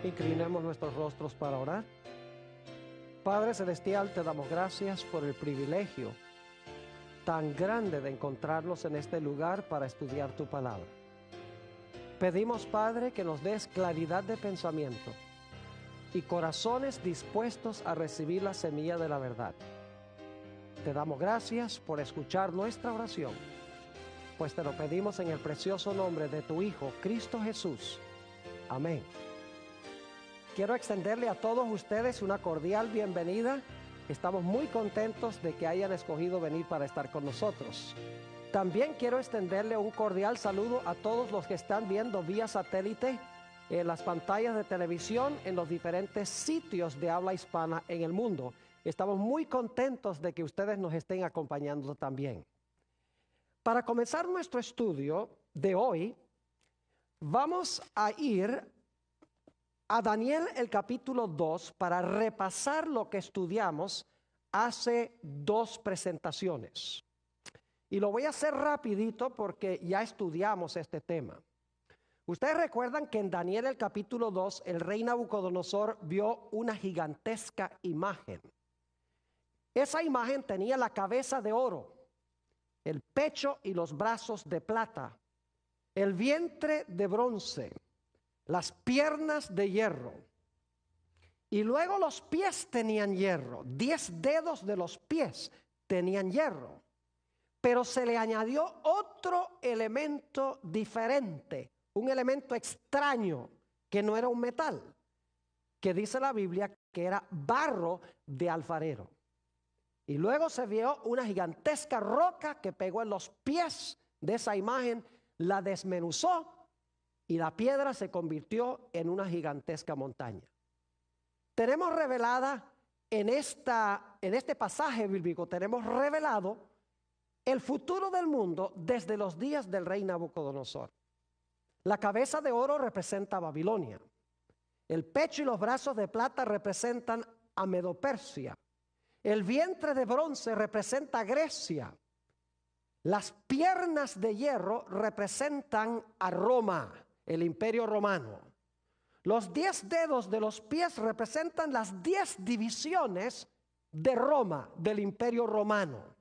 Inclinemos nuestros rostros para orar. Padre Celestial, te damos gracias por el privilegio tan grande de encontrarnos en este lugar para estudiar tu palabra. Pedimos, Padre, que nos des claridad de pensamiento y corazones dispuestos a recibir la semilla de la verdad. Te damos gracias por escuchar nuestra oración, pues te lo pedimos en el precioso nombre de tu Hijo, Cristo Jesús. Amén. Quiero extenderle a todos ustedes una cordial bienvenida. Estamos muy contentos de que hayan escogido venir para estar con nosotros. También quiero extenderle un cordial saludo a todos los que están viendo vía satélite en las pantallas de televisión en los diferentes sitios de habla hispana en el mundo. Estamos muy contentos de que ustedes nos estén acompañando también. Para comenzar nuestro estudio de hoy, vamos a ir a Daniel el capítulo 2 para repasar lo que estudiamos hace 2 presentaciones. Y lo voy a hacer rapidito porque ya estudiamos este tema. Ustedes recuerdan que en Daniel el capítulo 2 el rey Nabucodonosor vio una gigantesca imagen. Esa imagen tenía la cabeza de oro, el pecho y los brazos de plata, el vientre de bronce, las piernas de hierro, y luego los pies tenían hierro. 10 dedos de los pies tenían hierro, pero se le añadió otro elemento diferente, un elemento extraño que no era un metal, que dice la Biblia que era barro de alfarero. Y luego se vio una gigantesca roca que pegó en los pies de esa imagen, la desmenuzó, y la piedra se convirtió en una gigantesca montaña. Tenemos revelada en este pasaje bíblico, tenemos revelado el futuro del mundo desde los días del rey Nabucodonosor. La cabeza de oro representa a Babilonia. El pecho y los brazos de plata representan a Medo-Persia. El vientre de bronce representa a Grecia. Las piernas de hierro representan a Roma, el imperio romano. Los 10 dedos de los pies representan las 10 divisiones de Roma, del imperio romano.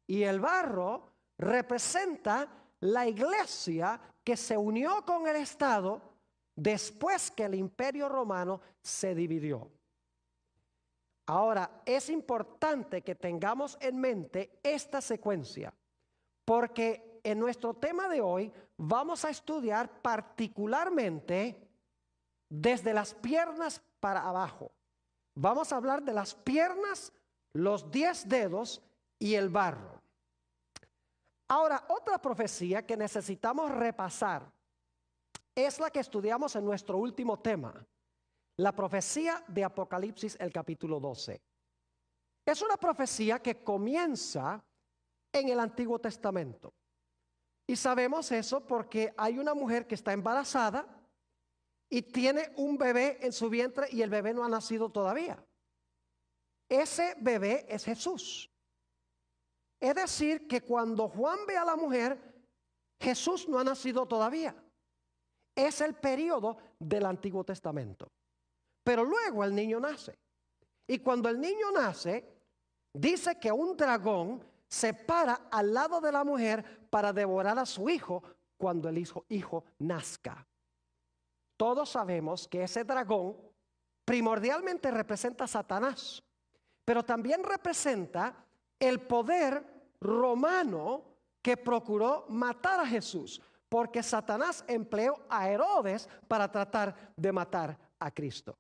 Y el barro representa la iglesia que se unió con el Estado después que el imperio romano se dividió. Ahora, es importante que tengamos en mente esta secuencia, porque en nuestro tema de hoy vamos a estudiar particularmente desde las piernas para abajo. Vamos a hablar de las piernas, los 10 dedos y el barro. Ahora, otra profecía que necesitamos repasar es la que estudiamos en nuestro último tema, la profecía de Apocalipsis, el capítulo 12. Es una profecía que comienza en el Antiguo Testamento. Y sabemos eso porque hay una mujer que está embarazada y tiene un bebé en su vientre y el bebé no ha nacido todavía. Ese bebé es Jesús. Es decir, que cuando Juan ve a la mujer, Jesús no ha nacido todavía. Es el periodo del Antiguo Testamento. Pero luego el niño nace. Y cuando el niño nace, dice que un dragón se para al lado de la mujer para devorar a su hijo cuando el hijo nazca. Todos sabemos que ese dragón primordialmente representa a Satanás, pero también representa el poder romano que procuró matar a Jesús, porque Satanás empleó a Herodes para tratar de matar a Cristo.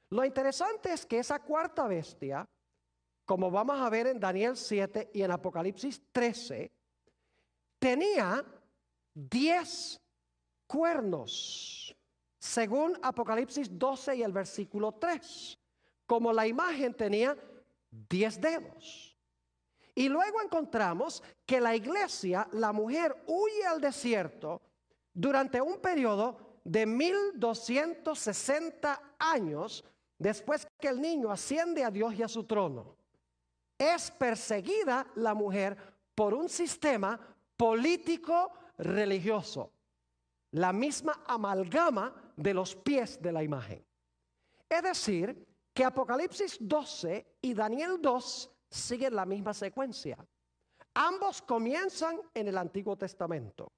Lo interesante es que esa cuarta bestia, como vamos a ver en Daniel 7 y en Apocalipsis 13, tenía 10 cuernos, según Apocalipsis 12 y el versículo 3, como la imagen tenía 10 dedos. Y luego encontramos que la iglesia, la mujer, huye al desierto durante un periodo de 1260 años después que el niño asciende a Dios y a su trono. Es perseguida la mujer por un sistema político religioso. La misma amalgama de los pies de la imagen. Es decir, que Apocalipsis 12 y Daniel 2 siguen la misma secuencia. Ambos comienzan en el Antiguo Testamento.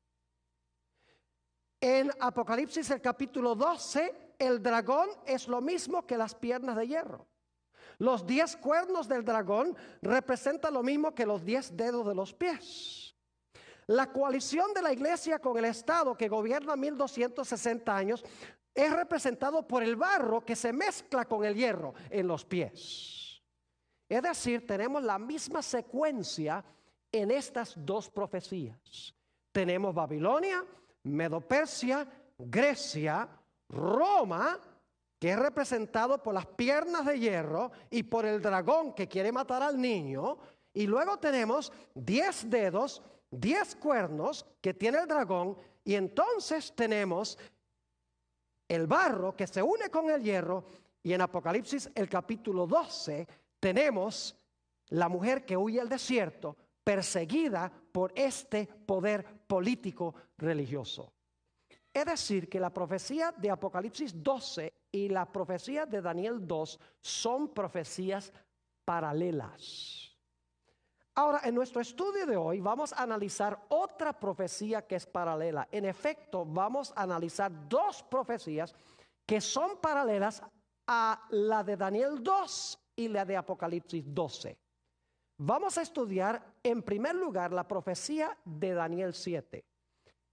En Apocalipsis el capítulo 12, el dragón es lo mismo que las piernas de hierro. Los 10 cuernos del dragón representan lo mismo que los 10 dedos de los pies. La coalición de la iglesia con el Estado que gobierna 1260 años es representado por el barro que se mezcla con el hierro en los pies. Es decir, tenemos la misma secuencia en estas dos profecías. Tenemos Babilonia, Medo-Persia, Grecia, Roma, que es representado por las piernas de hierro y por el dragón que quiere matar al niño. Y luego tenemos 10 dedos, 10 cuernos que tiene el dragón. Y entonces tenemos el barro que se une con el hierro. Y en Apocalipsis el capítulo 12 tenemos la mujer que huye al desierto, perseguida por este poder político religioso. Es decir, que la profecía de Apocalipsis 12 y la profecía de Daniel 2 son profecías paralelas. Ahora, en nuestro estudio de hoy vamos a analizar otra profecía que es paralela. En efecto, vamos a analizar dos profecías que son paralelas a la de Daniel 2 y la de Apocalipsis 12. Vamos a estudiar en primer lugar la profecía de Daniel 7.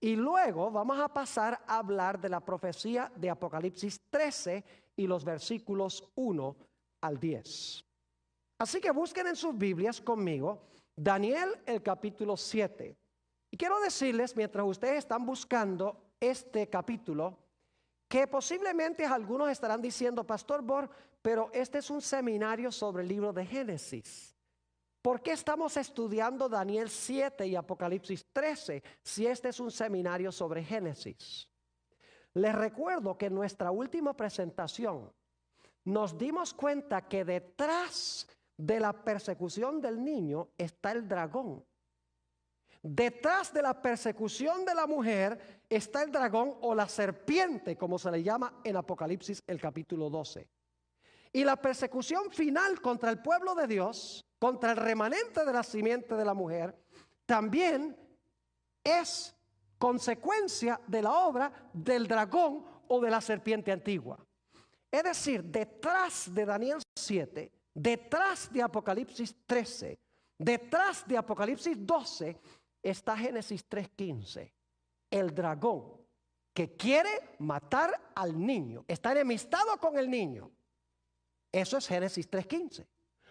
Y luego vamos a pasar a hablar de la profecía de Apocalipsis 13 y los versículos 1 al 10. Así que busquen en sus Biblias conmigo Daniel el capítulo 7. Y quiero decirles, mientras ustedes están buscando este capítulo, que posiblemente algunos estarán diciendo, Pastor Bor, pero este es un seminario sobre el libro de Génesis. ¿Por qué estamos estudiando Daniel 7 y Apocalipsis 13 si este es un seminario sobre Génesis? Les recuerdo que en nuestra última presentación nos dimos cuenta que detrás de la persecución del niño está el dragón. Detrás de la persecución de la mujer está el dragón o la serpiente, como se le llama en Apocalipsis el capítulo 12. Y la persecución final contra el pueblo de Dios, contra el remanente de la simiente de la mujer, también es consecuencia de la obra del dragón o de la serpiente antigua. Es decir, detrás de Daniel 7, detrás de Apocalipsis 13, detrás de Apocalipsis 12, está Génesis 3:15. El dragón que quiere matar al niño, está enemistado con el niño. Eso es Génesis 3:15.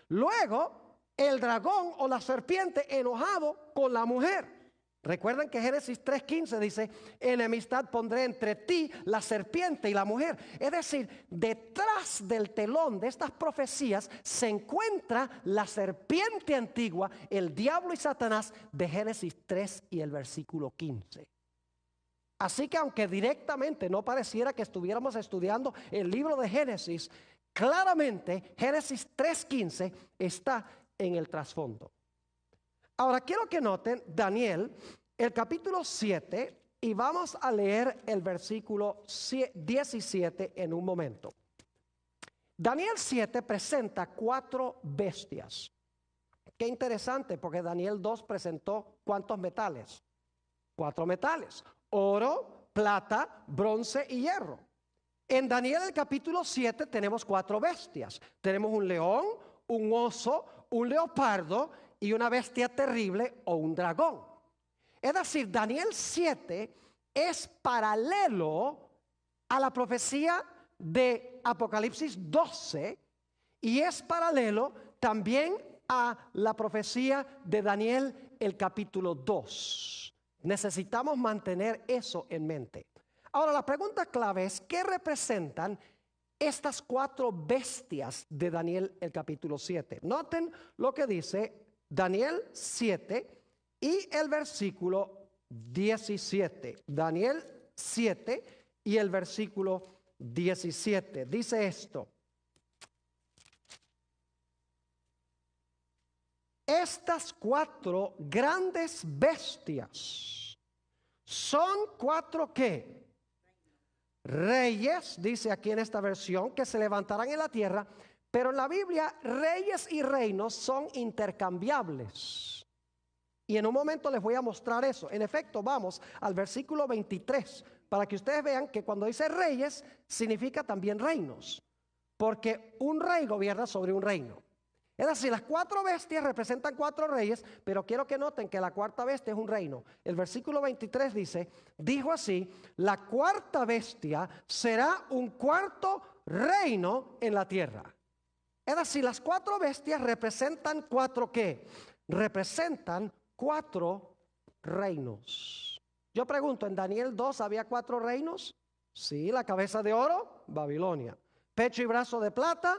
Luego, el dragón o la serpiente enojado con la mujer. Recuerden que Génesis 3:15 dice, enemistad pondré entre ti, la serpiente y la mujer. Es decir, detrás del telón de estas profecías se encuentra la serpiente antigua, el diablo y Satanás de Génesis 3 y el versículo 15. Así que aunque directamente no pareciera que estuviéramos estudiando el libro de Génesis, claramente Génesis 3:15 está en el trasfondo. Ahora quiero que noten Daniel, el capítulo 7, y vamos a leer el versículo 17 en un momento. Daniel 7 presenta 4 bestias. Qué interesante, porque Daniel 2 presentó ¿cuántos metales? 4 metales: oro, plata, bronce y hierro. En Daniel el capítulo 7 tenemos 4 bestias. Tenemos un león, un oso, un leopardo y una bestia terrible o un dragón. Es decir, Daniel 7 es paralelo a la profecía de Apocalipsis 12 y es paralelo también a la profecía de Daniel el capítulo 2. Necesitamos mantener eso en mente. Ahora, la pregunta clave es, ¿qué representan estas 4 bestias de Daniel el capítulo 7? Noten lo que dice Daniel 7 y el versículo 17. Daniel 7 y el versículo 17. Dice esto: estas 4 grandes bestias son 4 ¿qué? reyes, dice aquí en esta versión, que se levantarán en la tierra, pero en la Biblia reyes y reinos son intercambiables. Y en un momento les voy a mostrar eso. En efecto, vamos al versículo 23, para que ustedes vean que cuando dice reyes, significa también reinos, porque un rey gobierna sobre un reino. Es decir, las 4 bestias representan 4 reyes, pero quiero que noten que la cuarta bestia es un reino. El versículo 23 dice, dijo así, la cuarta bestia será un cuarto reino en la tierra. Es decir, las 4 bestias representan 4 ¿qué? Representan 4 reinos. Yo pregunto, ¿en Daniel 2 había 4 reinos? Sí, la cabeza de oro, Babilonia. Pecho y brazo de plata,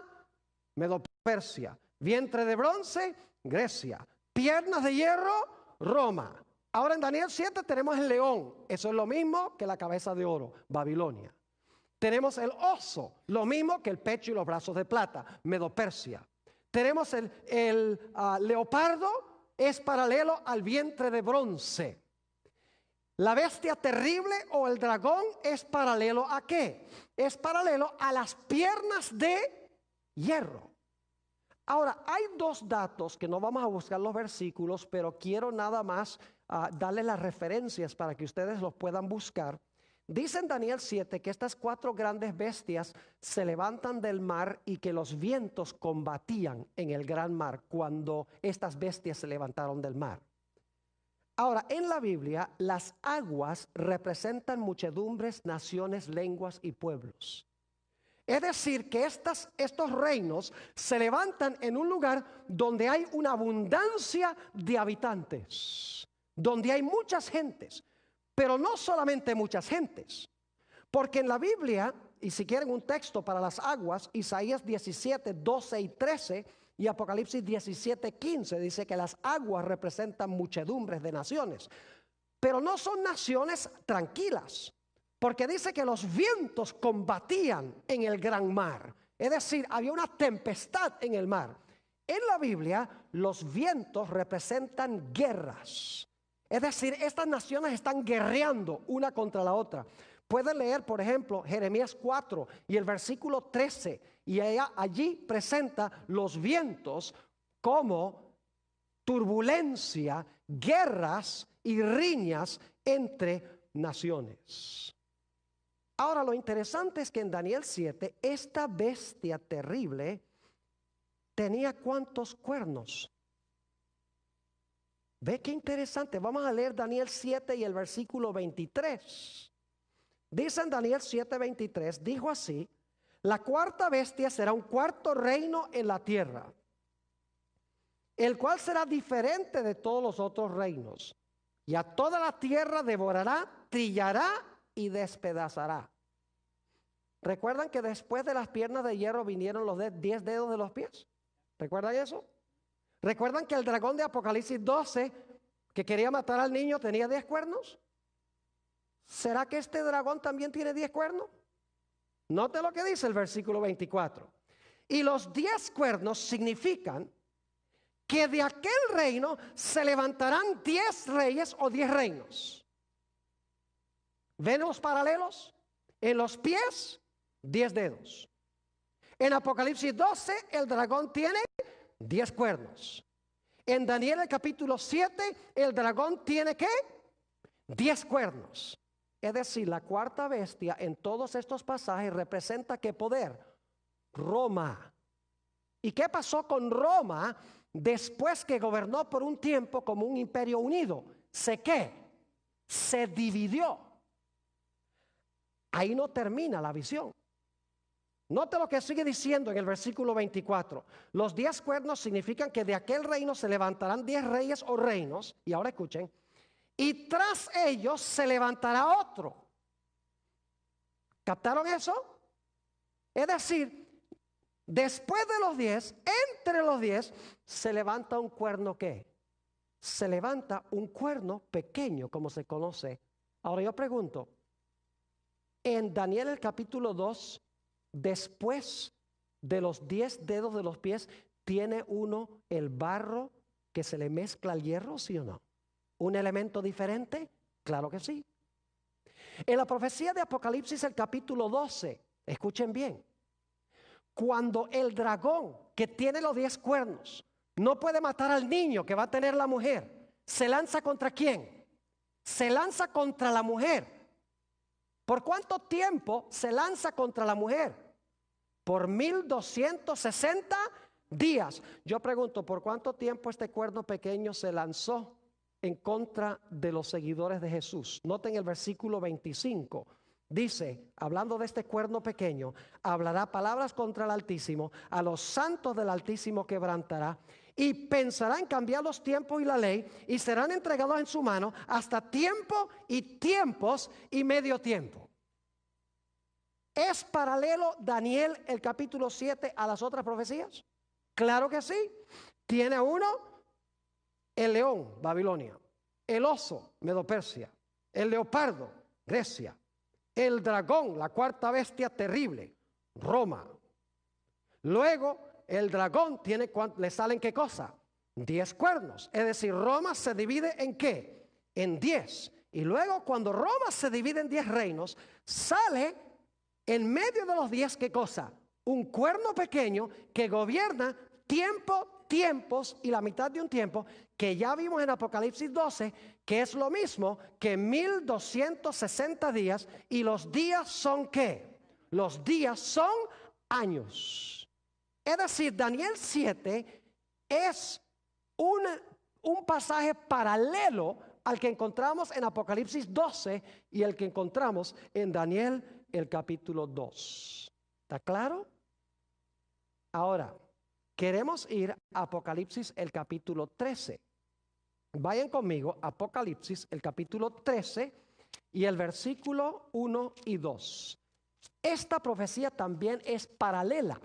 Medo-Persia. Vientre de bronce, Grecia. Piernas de hierro, Roma. Ahora en Daniel 7 tenemos el león. Eso es lo mismo que la cabeza de oro, Babilonia. Tenemos el oso, lo mismo que el pecho y los brazos de plata, Medo-Persia. Tenemos el leopardo, es paralelo al vientre de bronce. La bestia terrible o el dragón es paralelo ¿a qué? Es paralelo a las piernas de hierro. Ahora, hay 2 datos que no vamos a buscar los versículos, pero quiero nada más darles las referencias para que ustedes los puedan buscar. Dice en Daniel 7 que estas 4 grandes bestias se levantan del mar y que los vientos combatían en el gran mar cuando estas bestias se levantaron del mar. Ahora, en la Biblia, las aguas representan muchedumbres, naciones, lenguas y pueblos. Es decir, que estos reinos se levantan en un lugar donde hay una abundancia de habitantes, donde hay muchas gentes, pero no solamente muchas gentes, porque en la Biblia, y si quieren un texto para las aguas, Isaías 17, 12 y 13 y Apocalipsis 17, 15 dice que las aguas representan muchedumbres de naciones, pero no son naciones tranquilas. Porque dice que los vientos combatían en el gran mar. Es decir, había una tempestad en el mar. En la Biblia, los vientos representan guerras. Es decir, estas naciones están guerreando una contra la otra. Pueden leer, por ejemplo, Jeremías 4 y el versículo 13. Y allí presenta los vientos como turbulencia, guerras y riñas entre naciones. Ahora lo interesante es que en Daniel 7, esta bestia terrible tenía ¿cuántos cuernos? ¿Ve qué interesante? Vamos a leer Daniel 7 y el versículo 23. Dice en Daniel 7, 23, dijo así, la cuarta bestia será un cuarto reino en la tierra, el cual será diferente de todos los otros reinos, y a toda la tierra devorará, trillará y despedazará. ¿Recuerdan que después de las piernas de hierro vinieron los 10 dedos de los pies? ¿Recuerdan eso? ¿Recuerdan que el dragón de Apocalipsis 12 que quería matar al niño tenía 10 cuernos? ¿Será que este dragón también tiene 10 cuernos? Note lo que dice el versículo 24. Y los 10 cuernos significan que de aquel reino se levantarán 10 reyes o 10 reinos. ¿Ven los paralelos? En los pies, 10 dedos. En Apocalipsis 12, el dragón tiene 10 cuernos. En Daniel el capítulo 7, el dragón tiene ¿qué? 10 cuernos. Es decir, la cuarta bestia en todos estos pasajes representa ¿qué poder? Roma. ¿Y qué pasó con Roma después que gobernó por un tiempo como un imperio unido? Se dividió. Ahí no termina la visión. Note lo que sigue diciendo en el versículo 24. Los 10 cuernos significan que de aquel reino se levantarán 10 reyes o reinos. Y ahora escuchen. Y tras ellos se levantará otro. ¿Captaron eso? Es decir, después de los 10, entre los 10, se levanta un cuerno ¿qué? Se levanta un cuerno pequeño, como se conoce. Ahora yo pregunto, en Daniel el capítulo 2, después de los 10 dedos de los pies, ¿tiene uno el barro que se le mezcla al hierro, sí o no? ¿Un elemento diferente? Claro que sí. En la profecía de Apocalipsis, el capítulo 12, escuchen bien, cuando el dragón que tiene los 10 cuernos no puede matar al niño que va a tener la mujer, ¿se lanza contra quién? Se lanza contra la mujer. ¿Por cuánto tiempo se lanza contra la mujer? Por 1260 días. Yo pregunto, ¿por cuánto tiempo este cuerno pequeño se lanzó en contra de los seguidores de Jesús? Noten el versículo 25. Dice, hablando de este cuerno pequeño, hablará palabras contra el Altísimo, a los santos del Altísimo quebrantará, y pensará en cambiar los tiempos y la ley, y serán entregados en su mano hasta tiempo y tiempos y medio tiempo. ¿Es paralelo Daniel el capítulo 7 a las otras profecías? Claro que sí. Tiene uno, el león, Babilonia, el oso, Medo-Persia, el leopardo, Grecia, el dragón, la cuarta bestia terrible, Roma. Luego el dragón tiene, ¿le salen qué cosa? 10 cuernos. Es decir, Roma se divide en ¿qué? En 10. Y luego cuando Roma se divide en 10 reinos, sale en medio de los 10 ¿qué cosa? Un cuerno pequeño que gobierna tiempos y la mitad de un tiempo, que ya vimos en Apocalipsis 12, que es lo mismo que 1260 días, y los días son ¿qué? Los días son años. Es decir, Daniel 7 es un pasaje paralelo al que encontramos en Apocalipsis 12 y el que encontramos en Daniel el capítulo 2. ¿Está claro? Ahora, queremos ir a Apocalipsis el capítulo 13. Vayan conmigo, Apocalipsis el capítulo 13 y el versículo 1 y 2. Esta profecía también es paralela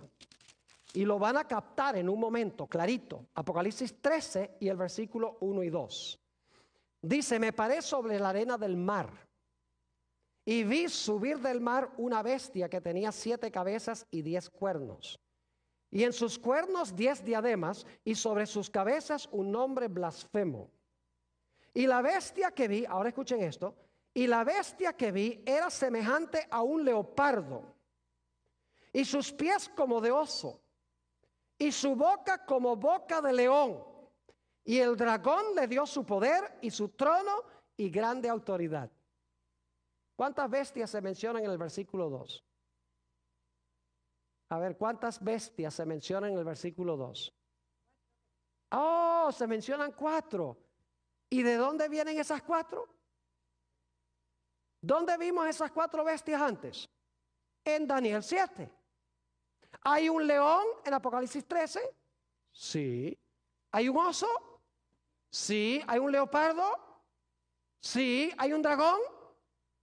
y lo van a captar en un momento, clarito. Apocalipsis 13 y el versículo 1 y 2. Dice, me paré sobre la arena del mar y vi subir del mar una bestia que tenía 7 cabezas y 10 cuernos. Y en sus cuernos 10 diademas, y sobre sus cabezas un nombre blasfemo. Y la bestia que vi, ahora escuchen esto, y la bestia que vi era semejante a un leopardo, y sus pies como de oso, y su boca como boca de león. Y el dragón le dio su poder y su trono y grande autoridad. ¿Cuántas bestias se mencionan en el versículo 2? A ver, ¿cuántas bestias se mencionan en el versículo 2? Oh, se mencionan 4. ¿Y de dónde vienen esas 4? ¿Dónde vimos esas 4 bestias antes? En Daniel 7. ¿Hay un león en Apocalipsis 13? Sí. ¿Hay un oso? Sí. ¿Hay un leopardo? Sí. ¿Hay un dragón?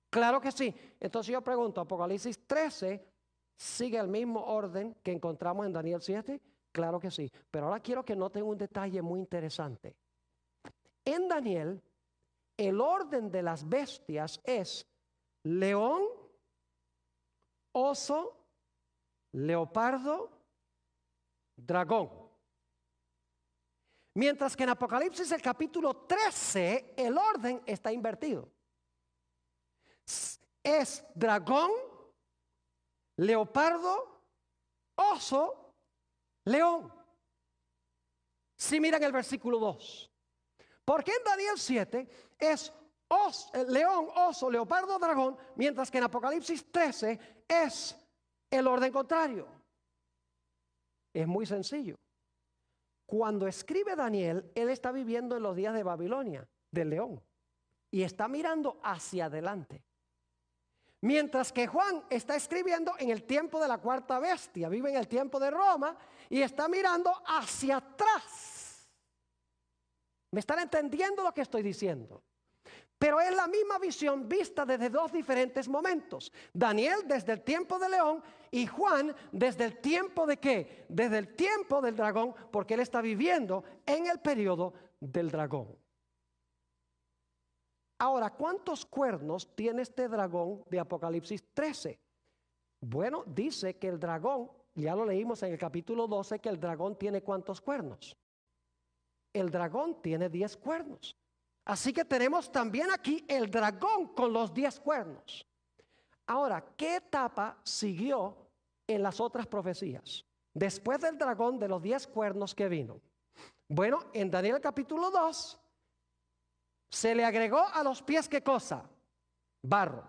Claro que sí. Entonces yo pregunto, Apocalipsis 13... ¿sigue el mismo orden que encontramos en Daniel 7? Claro que sí. Pero ahora quiero que noten un detalle muy interesante. En Daniel, el orden de las bestias es león, oso, leopardo, dragón. Mientras que en Apocalipsis el capítulo 13, el orden está invertido. Es dragón, leopardo, oso, león. Si miran el versículo 2. Porque en Daniel 7 es león, oso, leopardo, dragón, mientras que en Apocalipsis 13 es el orden contrario. Es muy sencillo. Cuando escribe Daniel, él está viviendo en los días de Babilonia, del león, y está mirando hacia adelante. Mientras que Juan está escribiendo en el tiempo de la cuarta bestia, vive en el tiempo de Roma y está mirando hacia atrás. ¿Me están entendiendo lo que estoy diciendo? Pero es la misma visión vista desde 2 diferentes momentos. Daniel desde el tiempo del león y Juan desde el tiempo de ¿qué? Desde el tiempo del dragón, porque él está viviendo en el periodo del dragón. Ahora, ¿cuántos cuernos tiene este dragón de Apocalipsis 13? Bueno, dice que el dragón, ya lo leímos en el capítulo 12, que el dragón tiene ¿cuántos cuernos? El dragón tiene 10 cuernos. Así que tenemos también aquí el dragón con los 10 cuernos. Ahora, ¿qué etapa siguió en las otras profecías? Después del dragón de los 10 cuernos que vino. Bueno, en Daniel capítulo 2 se le agregó a los pies, ¿qué cosa? Barro.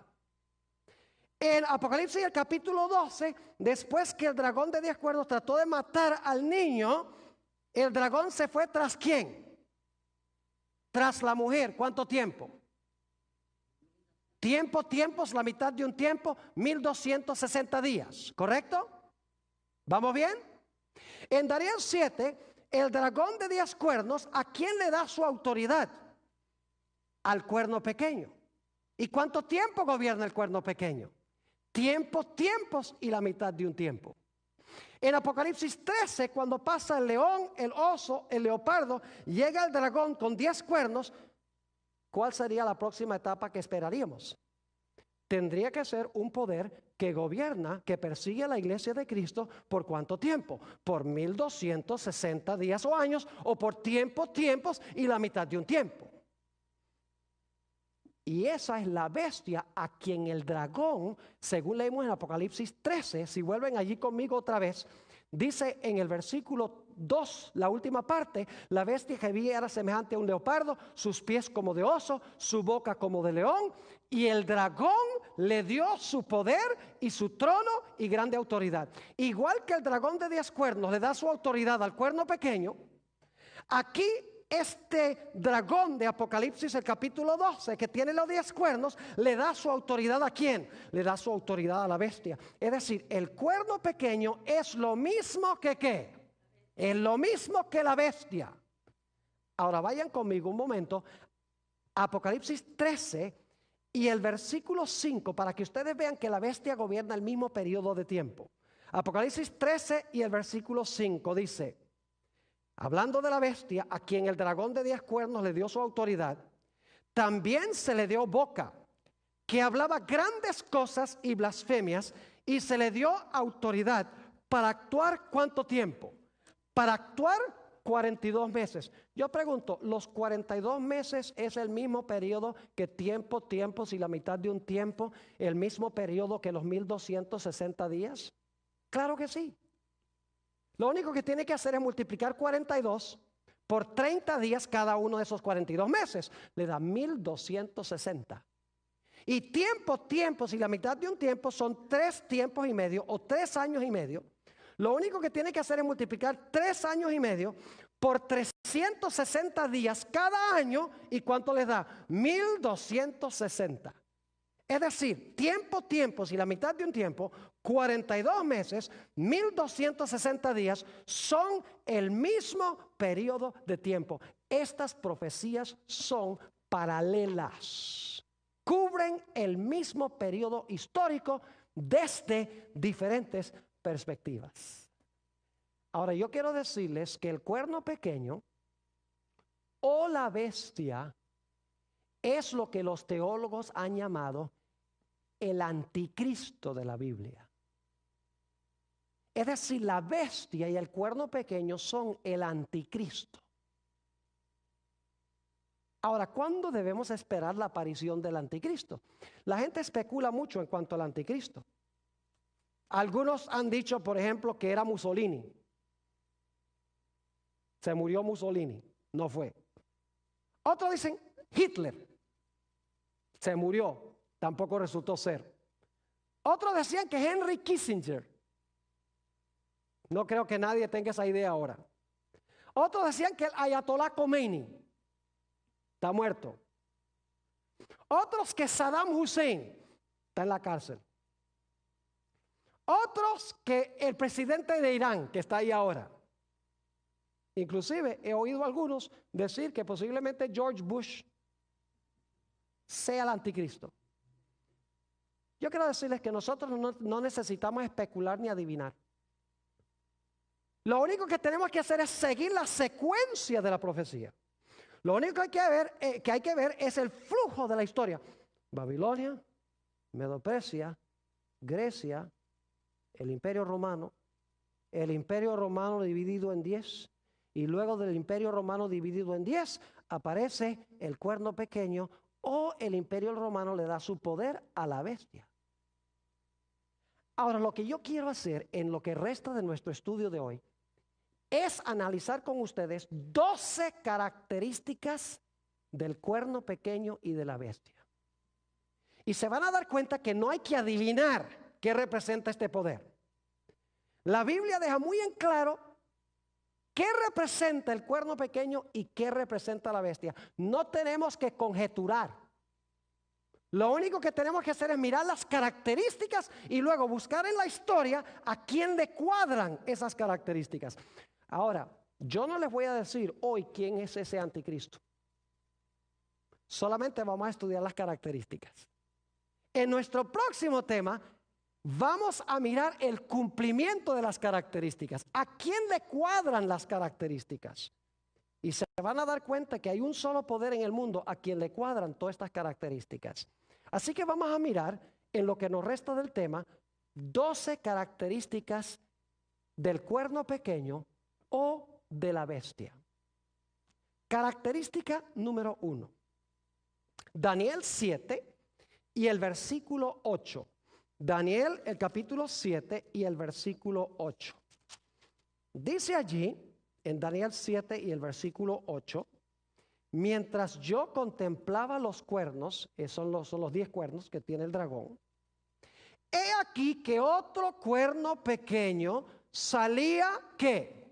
En Apocalipsis el capítulo 12, después que el dragón de 10 cuernos trató de matar al niño, el dragón se fue tras ¿quién? Tras la mujer. ¿Cuánto tiempo? Tiempos, la mitad de un tiempo, 1260 días, ¿correcto? ¿Vamos bien? En Daniel 7, el dragón de 10 cuernos, ¿a quién le da su autoridad? Al cuerno pequeño. ¿Y cuánto tiempo gobierna el cuerno pequeño? Tiempos y la mitad de un tiempo. En Apocalipsis 13, cuando pasa el león, el oso, el leopardo, llega el dragón con 10 cuernos, ¿cuál sería la próxima etapa que esperaríamos? Tendría que ser un poder que gobierna, que persigue a la iglesia de Cristo, ¿por cuánto tiempo? Por 1260 días o años, o por tiempos y la mitad de un tiempo. Y esa es la bestia a quien el dragón, según leemos en Apocalipsis 13, si vuelven allí conmigo otra vez, dice en el versículo 2, la última parte, la bestia que vi era semejante a un leopardo, sus pies como de oso, su boca como de león, y el dragón le dio su poder y su trono y grande autoridad. Igual que el dragón de 10 cuernos le da su autoridad al cuerno pequeño, aquí este dragón de Apocalipsis, el capítulo 12, que tiene los 10 cuernos, le da su autoridad ¿a quién? Le da su autoridad a la bestia. Es decir, el cuerno pequeño es lo mismo que ¿qué? Es lo mismo que la bestia. Ahora vayan conmigo un momento, Apocalipsis 13 y el versículo 5, para que ustedes vean que la bestia gobierna el mismo periodo de tiempo. Apocalipsis 13 y el versículo 5 dice, hablando de la bestia, a quien el dragón de 10 cuernos le dio su autoridad, también se le dio boca, que hablaba grandes cosas y blasfemias, y se le dio autoridad para actuar ¿cuánto tiempo? Para actuar 42 meses. Yo pregunto, ¿los 42 meses es el mismo periodo que tiempos y la mitad de un tiempo, el mismo periodo que los 1260 días? Claro que sí. Lo único que tiene que hacer es multiplicar 42 por 30 días cada uno de esos 42 meses. Le da 1260. Y tiempos y la mitad de un tiempo son 3 tiempos y medio o 3 años y medio. Lo único que tiene que hacer es multiplicar 3 años y medio por 360 días cada año. ¿Y cuánto les da? 1260. Es decir, tiempos y la mitad de un tiempo, 42 meses, 1260 días, son el mismo periodo de tiempo. Estas profecías son paralelas. Cubren el mismo periodo histórico desde diferentes perspectivas. Ahora yo quiero decirles que el cuerno pequeño o la bestia es lo que los teólogos han llamado el anticristo de la Biblia. Es decir, la bestia y el cuerno pequeño son el anticristo. Ahora, ¿cuándo debemos esperar la aparición del anticristo? La gente especula mucho en cuanto al anticristo. Algunos han dicho, por ejemplo, que era Mussolini. Se murió Mussolini, no fue. Otros dicen Hitler. Se murió, tampoco resultó ser. Otros decían que Henry Kissinger. No creo que nadie tenga esa idea ahora. Otros decían que el Ayatollah Khomeini está muerto. Otros que Saddam Hussein está en la cárcel. Otros que el presidente de Irán, que está ahí ahora. Inclusive he oído a algunos decir que posiblemente George Bush sea el anticristo. Yo quiero decirles que nosotros no necesitamos especular ni adivinar. Lo único que tenemos que hacer es seguir la secuencia de la profecía. Lo único que hay que ver es el flujo de la historia. Babilonia, Medo-Persia, Grecia, el Imperio Romano dividido en 10, y luego del Imperio Romano dividido en 10, aparece el cuerno pequeño o el imperio romano le da su poder a la bestia. Ahora, lo que yo quiero hacer en lo que resta de nuestro estudio de hoy es analizar con ustedes 12 características del cuerno pequeño y de la bestia. Y se van a dar cuenta que no hay que adivinar qué representa este poder. La Biblia deja muy en claro qué representa el cuerno pequeño y qué representa la bestia. No tenemos que conjeturar. Lo único que tenemos que hacer es mirar las características y luego buscar en la historia a quién le cuadran esas características. Ahora, yo no les voy a decir hoy quién es ese anticristo. Solamente vamos a estudiar las características. En nuestro próximo tema vamos a mirar el cumplimiento de las características. ¿A quién le cuadran las características? Y se van a dar cuenta que hay un solo poder en el mundo a quien le cuadran todas estas características. Así que vamos a mirar en lo que nos resta del tema 12 características del cuerno pequeño o de la bestia. Característica número 1. Daniel 7 y el versículo 8. Daniel, el capítulo 7 y el versículo 8. Dice allí, en Daniel 7 y el versículo 8, mientras yo contemplaba los cuernos, son los 10 cuernos que tiene el dragón, he aquí que otro cuerno pequeño salía, ¿qué?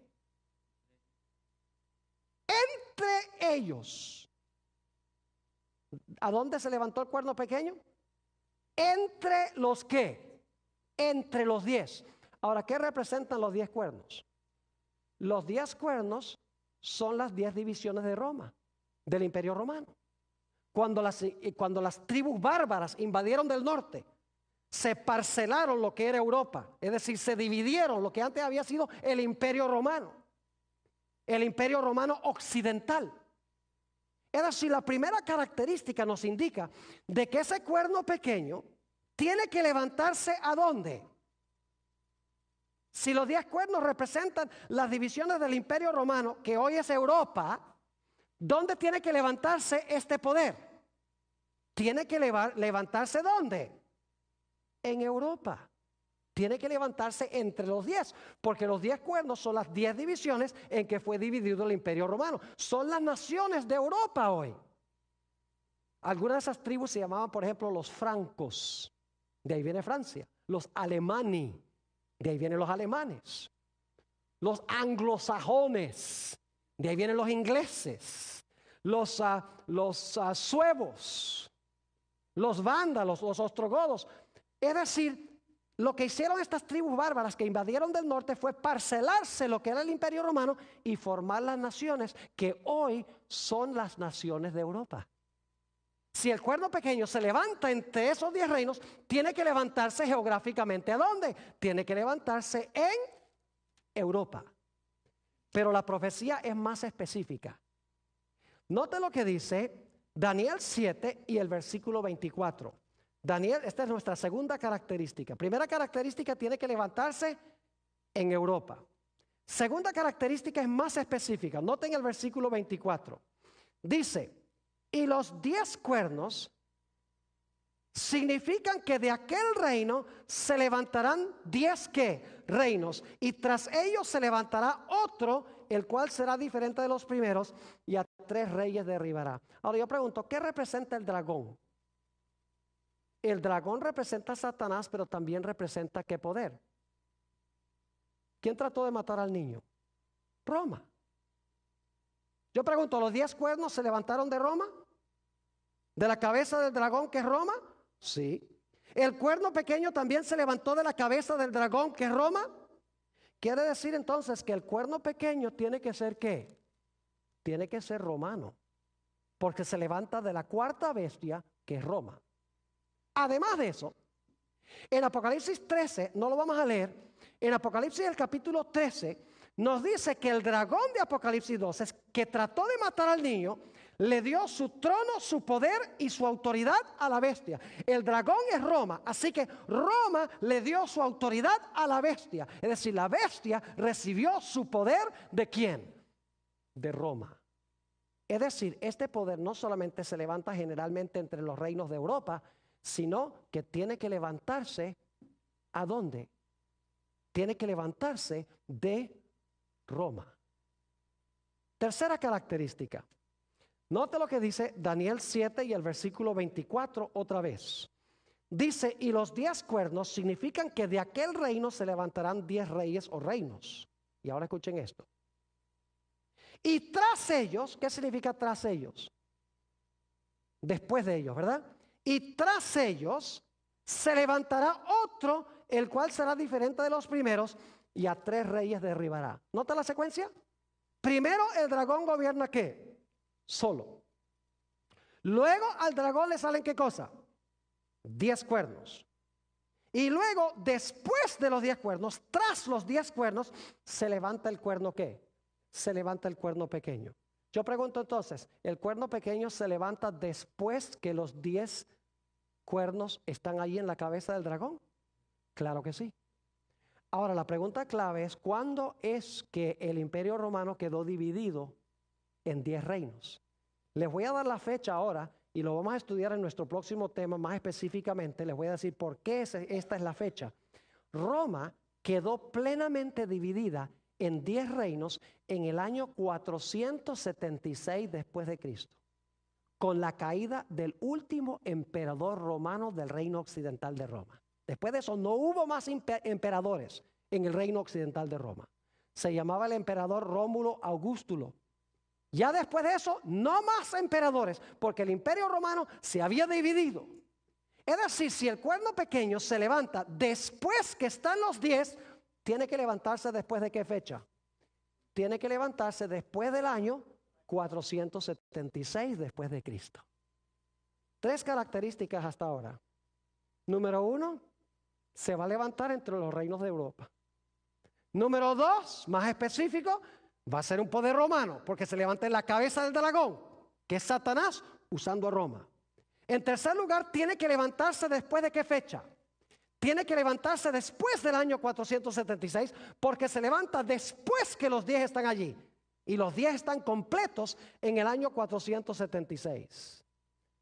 Entre ellos. ¿A dónde se levantó el cuerno pequeño? Entre los ¿qué? Entre los 10. Ahora, ¿qué representan los 10 cuernos? Los 10 cuernos son las 10 divisiones de Roma, del Imperio Romano. Cuando las tribus bárbaras invadieron del norte, se parcelaron lo que era Europa, es decir, se dividieron lo que antes había sido el Imperio Romano, el Imperio Romano occidental. Es decir, la primera característica nos indica de que ese cuerno pequeño tiene que levantarse ¿a dónde? Si los 10 cuernos representan las divisiones del Imperio Romano, que hoy es Europa, ¿dónde tiene que levantarse este poder? Tiene que levantarse ¿dónde? En Europa. Tiene que levantarse entre los 10, porque los 10 cuernos son las 10 divisiones en que fue dividido el Imperio Romano. Son las naciones de Europa hoy. Algunas de esas tribus se llamaban, por ejemplo, los francos. De ahí viene Francia. Los alemaní. De ahí vienen los alemanes. Los anglosajones. De ahí vienen los ingleses. Los suevos. Los vándalos, los ostrogodos. Es decir, lo que hicieron estas tribus bárbaras que invadieron del norte fue parcelarse lo que era el Imperio Romano y formar las naciones que hoy son las naciones de Europa. Si el cuerno pequeño se levanta entre esos 10 reinos, tiene que levantarse geográficamente. ¿A dónde? Tiene que levantarse en Europa. Pero la profecía es más específica. Note lo que dice Daniel 7 y el versículo 24. Daniel, esta es nuestra segunda característica. Primera característica, tiene que levantarse en Europa. Segunda característica es más específica. Noten el versículo 24. Dice, y los 10 cuernos significan que de aquel reino se levantarán 10 ¿qué? Reinos. Y tras ellos se levantará otro, el cual será diferente de los primeros, y a 3 reyes derribará. Ahora yo pregunto, ¿qué representa el dragón? El dragón representa a Satanás, pero también representa ¿qué poder? ¿Quién trató de matar al niño? Roma. Yo pregunto, ¿los 10 cuernos se levantaron de Roma? ¿De la cabeza del dragón que es Roma? Sí. ¿El cuerno pequeño también se levantó de la cabeza del dragón que es Roma? Quiere decir entonces que el cuerno pequeño tiene que ser ¿qué? Tiene que ser romano, porque se levanta de la cuarta bestia que es Roma. Además de eso, en Apocalipsis 13, no lo vamos a leer, en Apocalipsis el capítulo 13 nos dice que el dragón de Apocalipsis 12, que trató de matar al niño, le dio su trono, su poder y su autoridad a la bestia. El dragón es Roma, así que Roma le dio su autoridad a la bestia. Es decir, la bestia recibió su poder ¿de quién? De Roma. Es decir, este poder no solamente se levanta generalmente entre los reinos de Europa, sino que tiene que levantarse, ¿a dónde? Tiene que levantarse de Roma. Tercera característica. Note lo que dice Daniel 7 y el versículo 24 otra vez. Dice, y los 10 cuernos significan que de aquel reino se levantarán 10 reyes o reinos. Y ahora escuchen esto. Y tras ellos, ¿qué significa tras ellos? Después de ellos, ¿verdad? Y tras ellos se levantará otro, el cual será diferente de los primeros, y a 3 reyes derribará. ¿Nota la secuencia? Primero el dragón gobierna ¿qué? Solo. Luego al dragón le salen ¿qué cosa? 10 cuernos. Y luego, después de los 10 cuernos, tras los 10 cuernos, se levanta el cuerno ¿qué? Se levanta el cuerno pequeño. Yo pregunto entonces, ¿el cuerno pequeño se levanta después que los 10 cuernos están ahí en la cabeza del dragón? Claro que sí. Ahora, la pregunta clave es, ¿cuándo es que el Imperio Romano quedó dividido en 10 reinos? Les voy a dar la fecha ahora y lo vamos a estudiar en nuestro próximo tema más específicamente. Les voy a decir por qué esta es la fecha. Roma quedó plenamente dividida en 10 reinos en el año 476 después de Cristo, con la caída del último emperador romano del reino occidental de Roma. Después de eso no hubo más emperadores en el reino occidental de Roma. Se llamaba el emperador Rómulo Augustulo. Ya después de eso no más emperadores, porque el imperio romano se había dividido. Es decir, si el cuerno pequeño se levanta después que están los 10, tiene que levantarse después de ¿qué fecha? Tiene que levantarse después del año 476 después de Cristo. 3 características hasta ahora. Número 1, se va a levantar entre los reinos de Europa. Número 2, más específico, va a ser un poder romano, porque se levanta en la cabeza del dragón, que es Satanás, usando a Roma. En tercer lugar, tiene que levantarse después de ¿qué fecha? Tiene que levantarse después del año 476, porque se levanta después que los 10 están allí. Y los 10 están completos en el año 476.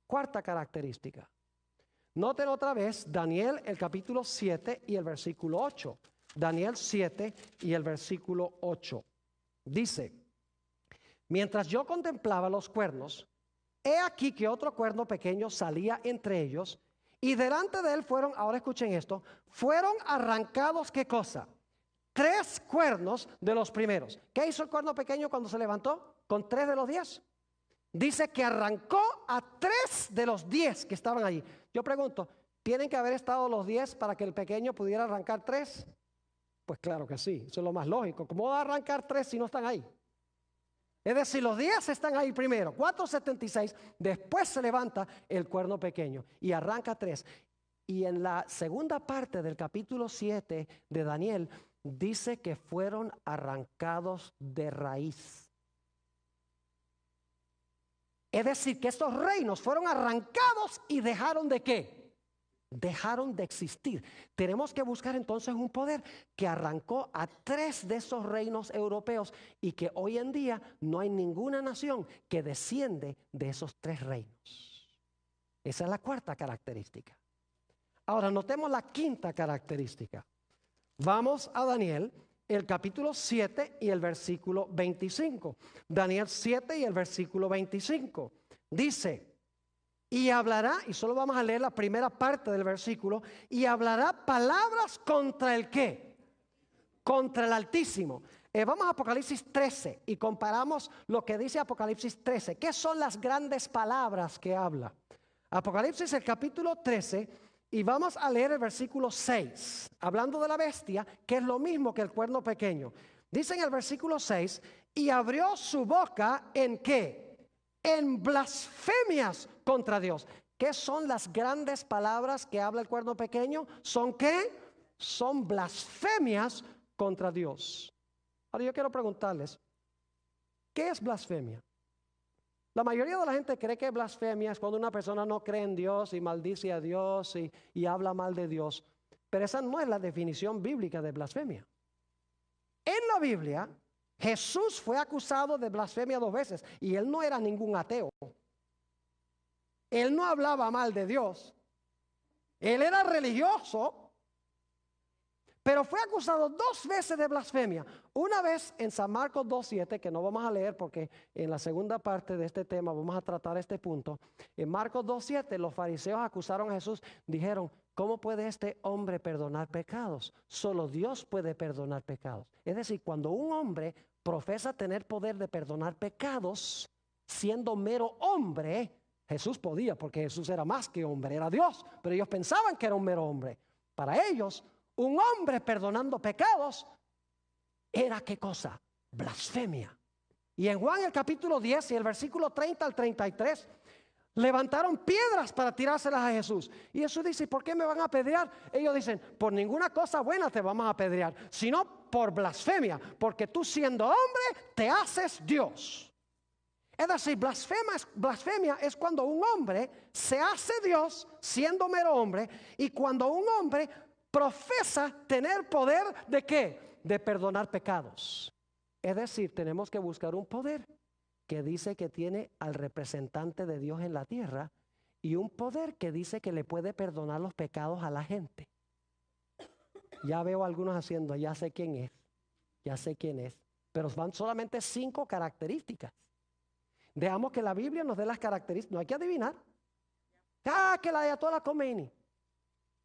Cuarta característica. Noten otra vez Daniel el capítulo 7 y el versículo 8. Daniel 7 y el versículo 8. Dice, mientras yo contemplaba los cuernos, he aquí que otro cuerno pequeño salía entre ellos, y delante de él fueron, ahora escuchen esto, fueron arrancados, ¿qué cosa? 3 cuernos de los primeros. ¿Qué hizo el cuerno pequeño cuando se levantó? Con 3 de los 10. Dice que arrancó a 3 de los 10 que estaban allí. Yo pregunto, ¿tienen que haber estado los 10 para que el pequeño pudiera arrancar 3? Pues claro que sí, eso es lo más lógico. ¿Cómo va a arrancar 3 si no están ahí? Es decir, los 10 están ahí primero, 476, después se levanta el cuerno pequeño y arranca 3. Y en la segunda parte del capítulo 7 de Daniel, dice que fueron arrancados de raíz. Es decir, que estos reinos fueron arrancados y dejaron de ¿qué? Dejaron de existir. Tenemos que buscar entonces un poder que arrancó a 3 de esos reinos europeos y que hoy en día no hay ninguna nación que desciende de esos 3 reinos. Esa es la cuarta característica. Ahora notemos la quinta característica. Vamos a Daniel, el capítulo 7 y el versículo 25. Daniel 7 y el versículo 25. Dice, y hablará, y solo vamos a leer la primera parte del versículo, y hablará palabras contra el ¿qué? Contra el Altísimo. Vamos a Apocalipsis 13 y comparamos lo que dice Apocalipsis 13. ¿Qué son las grandes palabras que habla? Apocalipsis el capítulo 13 y vamos a leer el versículo 6, hablando de la bestia, que es lo mismo que el cuerno pequeño. Dice en el versículo 6, y abrió su boca ¿en qué? En blasfemias contra Dios. ¿Qué son las grandes palabras que habla el cuerno pequeño? ¿Son qué? Son blasfemias contra Dios. Ahora yo quiero preguntarles, ¿qué es blasfemia? La mayoría de la gente cree que blasfemia es cuando una persona no cree en Dios y maldice a Dios y habla mal de Dios. Pero esa no es la definición bíblica de blasfemia. En la Biblia, Jesús fue acusado de blasfemia 2 veces y él no era ningún ateo. Él no hablaba mal de Dios. Él era religioso, pero fue acusado 2 veces de blasfemia. Una vez en San Marcos 2:7, que no vamos a leer porque en la segunda parte de este tema vamos a tratar este punto. En Marcos 2:7 los fariseos acusaron a Jesús, dijeron, ¿cómo puede este hombre perdonar pecados? Solo Dios puede perdonar pecados. Es decir, cuando un hombre profesa tener poder de perdonar pecados, siendo mero hombre, Jesús podía, porque Jesús era más que hombre, era Dios, pero ellos pensaban que era un mero hombre. Para ellos, un hombre perdonando pecados era ¿qué cosa? Blasfemia. Y en Juan el capítulo 10 y el versículo 30 al 33, levantaron piedras para tirárselas a Jesús. Y Jesús dice, ¿por qué me van a apedrear? Ellos dicen, por ninguna cosa buena te vamos a apedrear, sino por blasfemia, porque tú siendo hombre te haces Dios. Es decir, blasfemia es cuando un hombre se hace Dios siendo mero hombre, y cuando un hombre profesa tener poder ¿de qué? De perdonar pecados. Es decir, tenemos que buscar un poder que dice que tiene al representante de Dios en la tierra y un poder que dice que le puede perdonar los pecados a la gente. Ya veo a algunos haciendo, ya sé quién es, pero van solamente 5 características. Dejamos que la Biblia nos dé las características, no hay que adivinar. Que la Ayatollah Khomeini,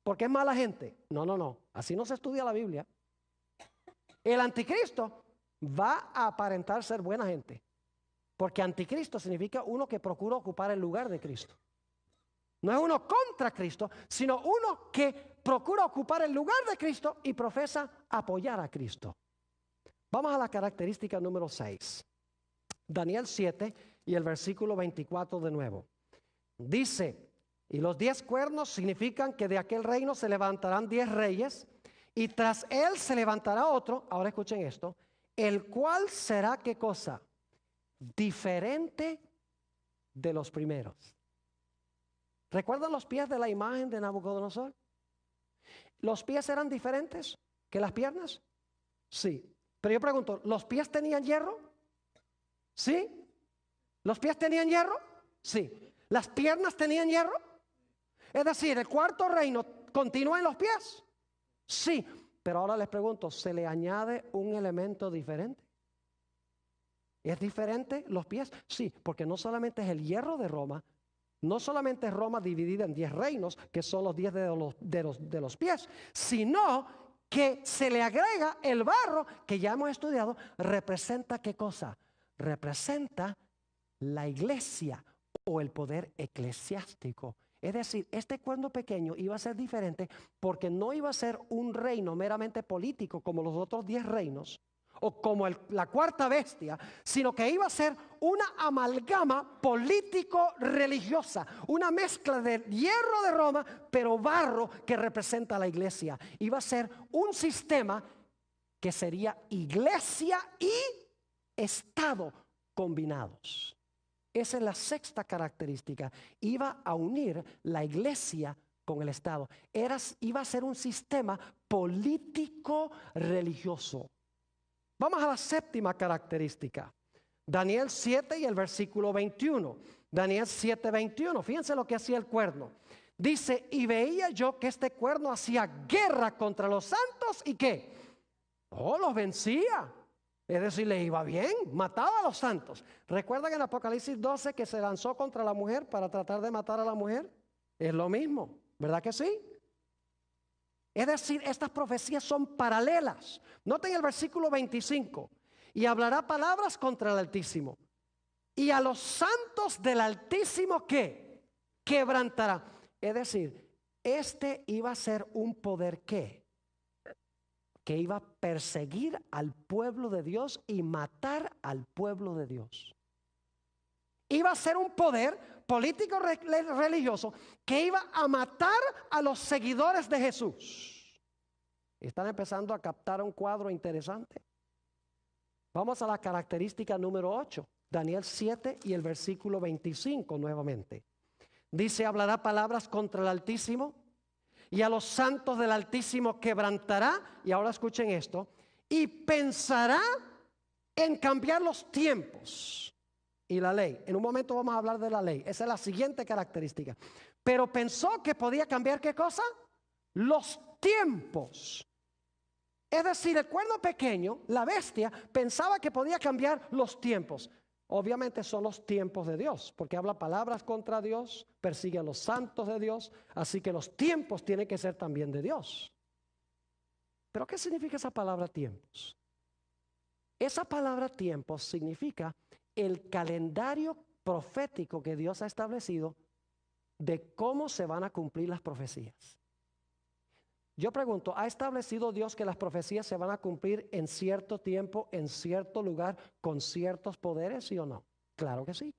porque es mala gente. No, así no se estudia la Biblia. El anticristo va a aparentar ser buena gente, porque anticristo significa uno que procura ocupar el lugar de Cristo. No es uno contra Cristo, sino uno que procura ocupar el lugar de Cristo y profesa apoyar a Cristo. Vamos a la característica número 6. Daniel 7 y el versículo 24 de nuevo. Dice, y los 10 cuernos significan que de aquel reino se levantarán 10 reyes y tras él se levantará otro, ahora escuchen esto, el cual será ¿qué cosa? Diferente de los primeros. ¿Recuerdan los pies de la imagen de Nabucodonosor? ¿Los pies eran diferentes que las piernas? Sí. Pero yo pregunto, ¿los pies tenían hierro? ¿Sí? ¿Los pies tenían hierro? Sí. ¿Las piernas tenían hierro? Es decir, ¿el cuarto reino continúa en los pies? Sí. Pero ahora les pregunto, ¿se le añade un elemento diferente? ¿Es diferente los pies? Sí, porque no solamente es el hierro de Roma, no solamente es Roma dividida en 10 reinos, que son los 10 de los pies, sino que se le agrega el barro, que ya hemos estudiado, representa ¿qué cosa? Representa la iglesia o el poder eclesiástico. Es decir, este cuerno pequeño iba a ser diferente porque no iba a ser un reino meramente político como los otros 10 reinos o como la cuarta bestia, sino que iba a ser una amalgama político-religiosa, una mezcla de hierro de Roma, pero barro que representa a la iglesia. Iba a ser un sistema que sería iglesia y Estado combinados. Esa es la sexta característica. Iba a unir la iglesia con el Estado. Iba a ser un sistema político religioso. Vamos a la séptima característica. Daniel 7 y el versículo 21. Daniel 7, 21. Fíjense lo que hacía el cuerno. Dice, y veía yo que este cuerno hacía guerra contra los santos y ¿qué? Los vencía. Es decir, le iba bien, mataba a los santos. ¿Recuerdan en Apocalipsis 12 que se lanzó contra la mujer para tratar de matar a la mujer? Es lo mismo, ¿verdad que sí? Es decir, estas profecías son paralelas. Noten el versículo 25. Y hablará palabras contra el Altísimo. Y a los santos del Altísimo, ¿qué? Quebrantará. Es decir, este iba a ser un poder ¿qué? Que iba a perseguir al pueblo de Dios y matar al pueblo de Dios. Iba a ser un poder político religioso que iba a matar a los seguidores de Jesús. Están empezando a captar un cuadro interesante. Vamos a la característica número 8, Daniel 7 y el versículo 25 nuevamente. Dice, hablará palabras contra el Altísimo y a los santos del Altísimo quebrantará, y ahora escuchen esto, y pensará en cambiar los tiempos y la ley. En un momento vamos a hablar de la ley. Esa es la siguiente característica. Pero pensó que podía cambiar ¿qué cosa? Los tiempos. Es decir, el cuerno pequeño, la bestia, pensaba que podía cambiar los tiempos. Obviamente son los tiempos de Dios, porque habla palabras contra Dios, persigue a los santos de Dios, así que los tiempos tienen que ser también de Dios. ¿Pero qué significa esa palabra tiempos? Esa palabra tiempos significa el calendario profético que Dios ha establecido de cómo se van a cumplir las profecías. Yo pregunto, ¿ha establecido Dios que las profecías se van a cumplir en cierto tiempo, en cierto lugar, con ciertos poderes, sí o no? Claro que sí.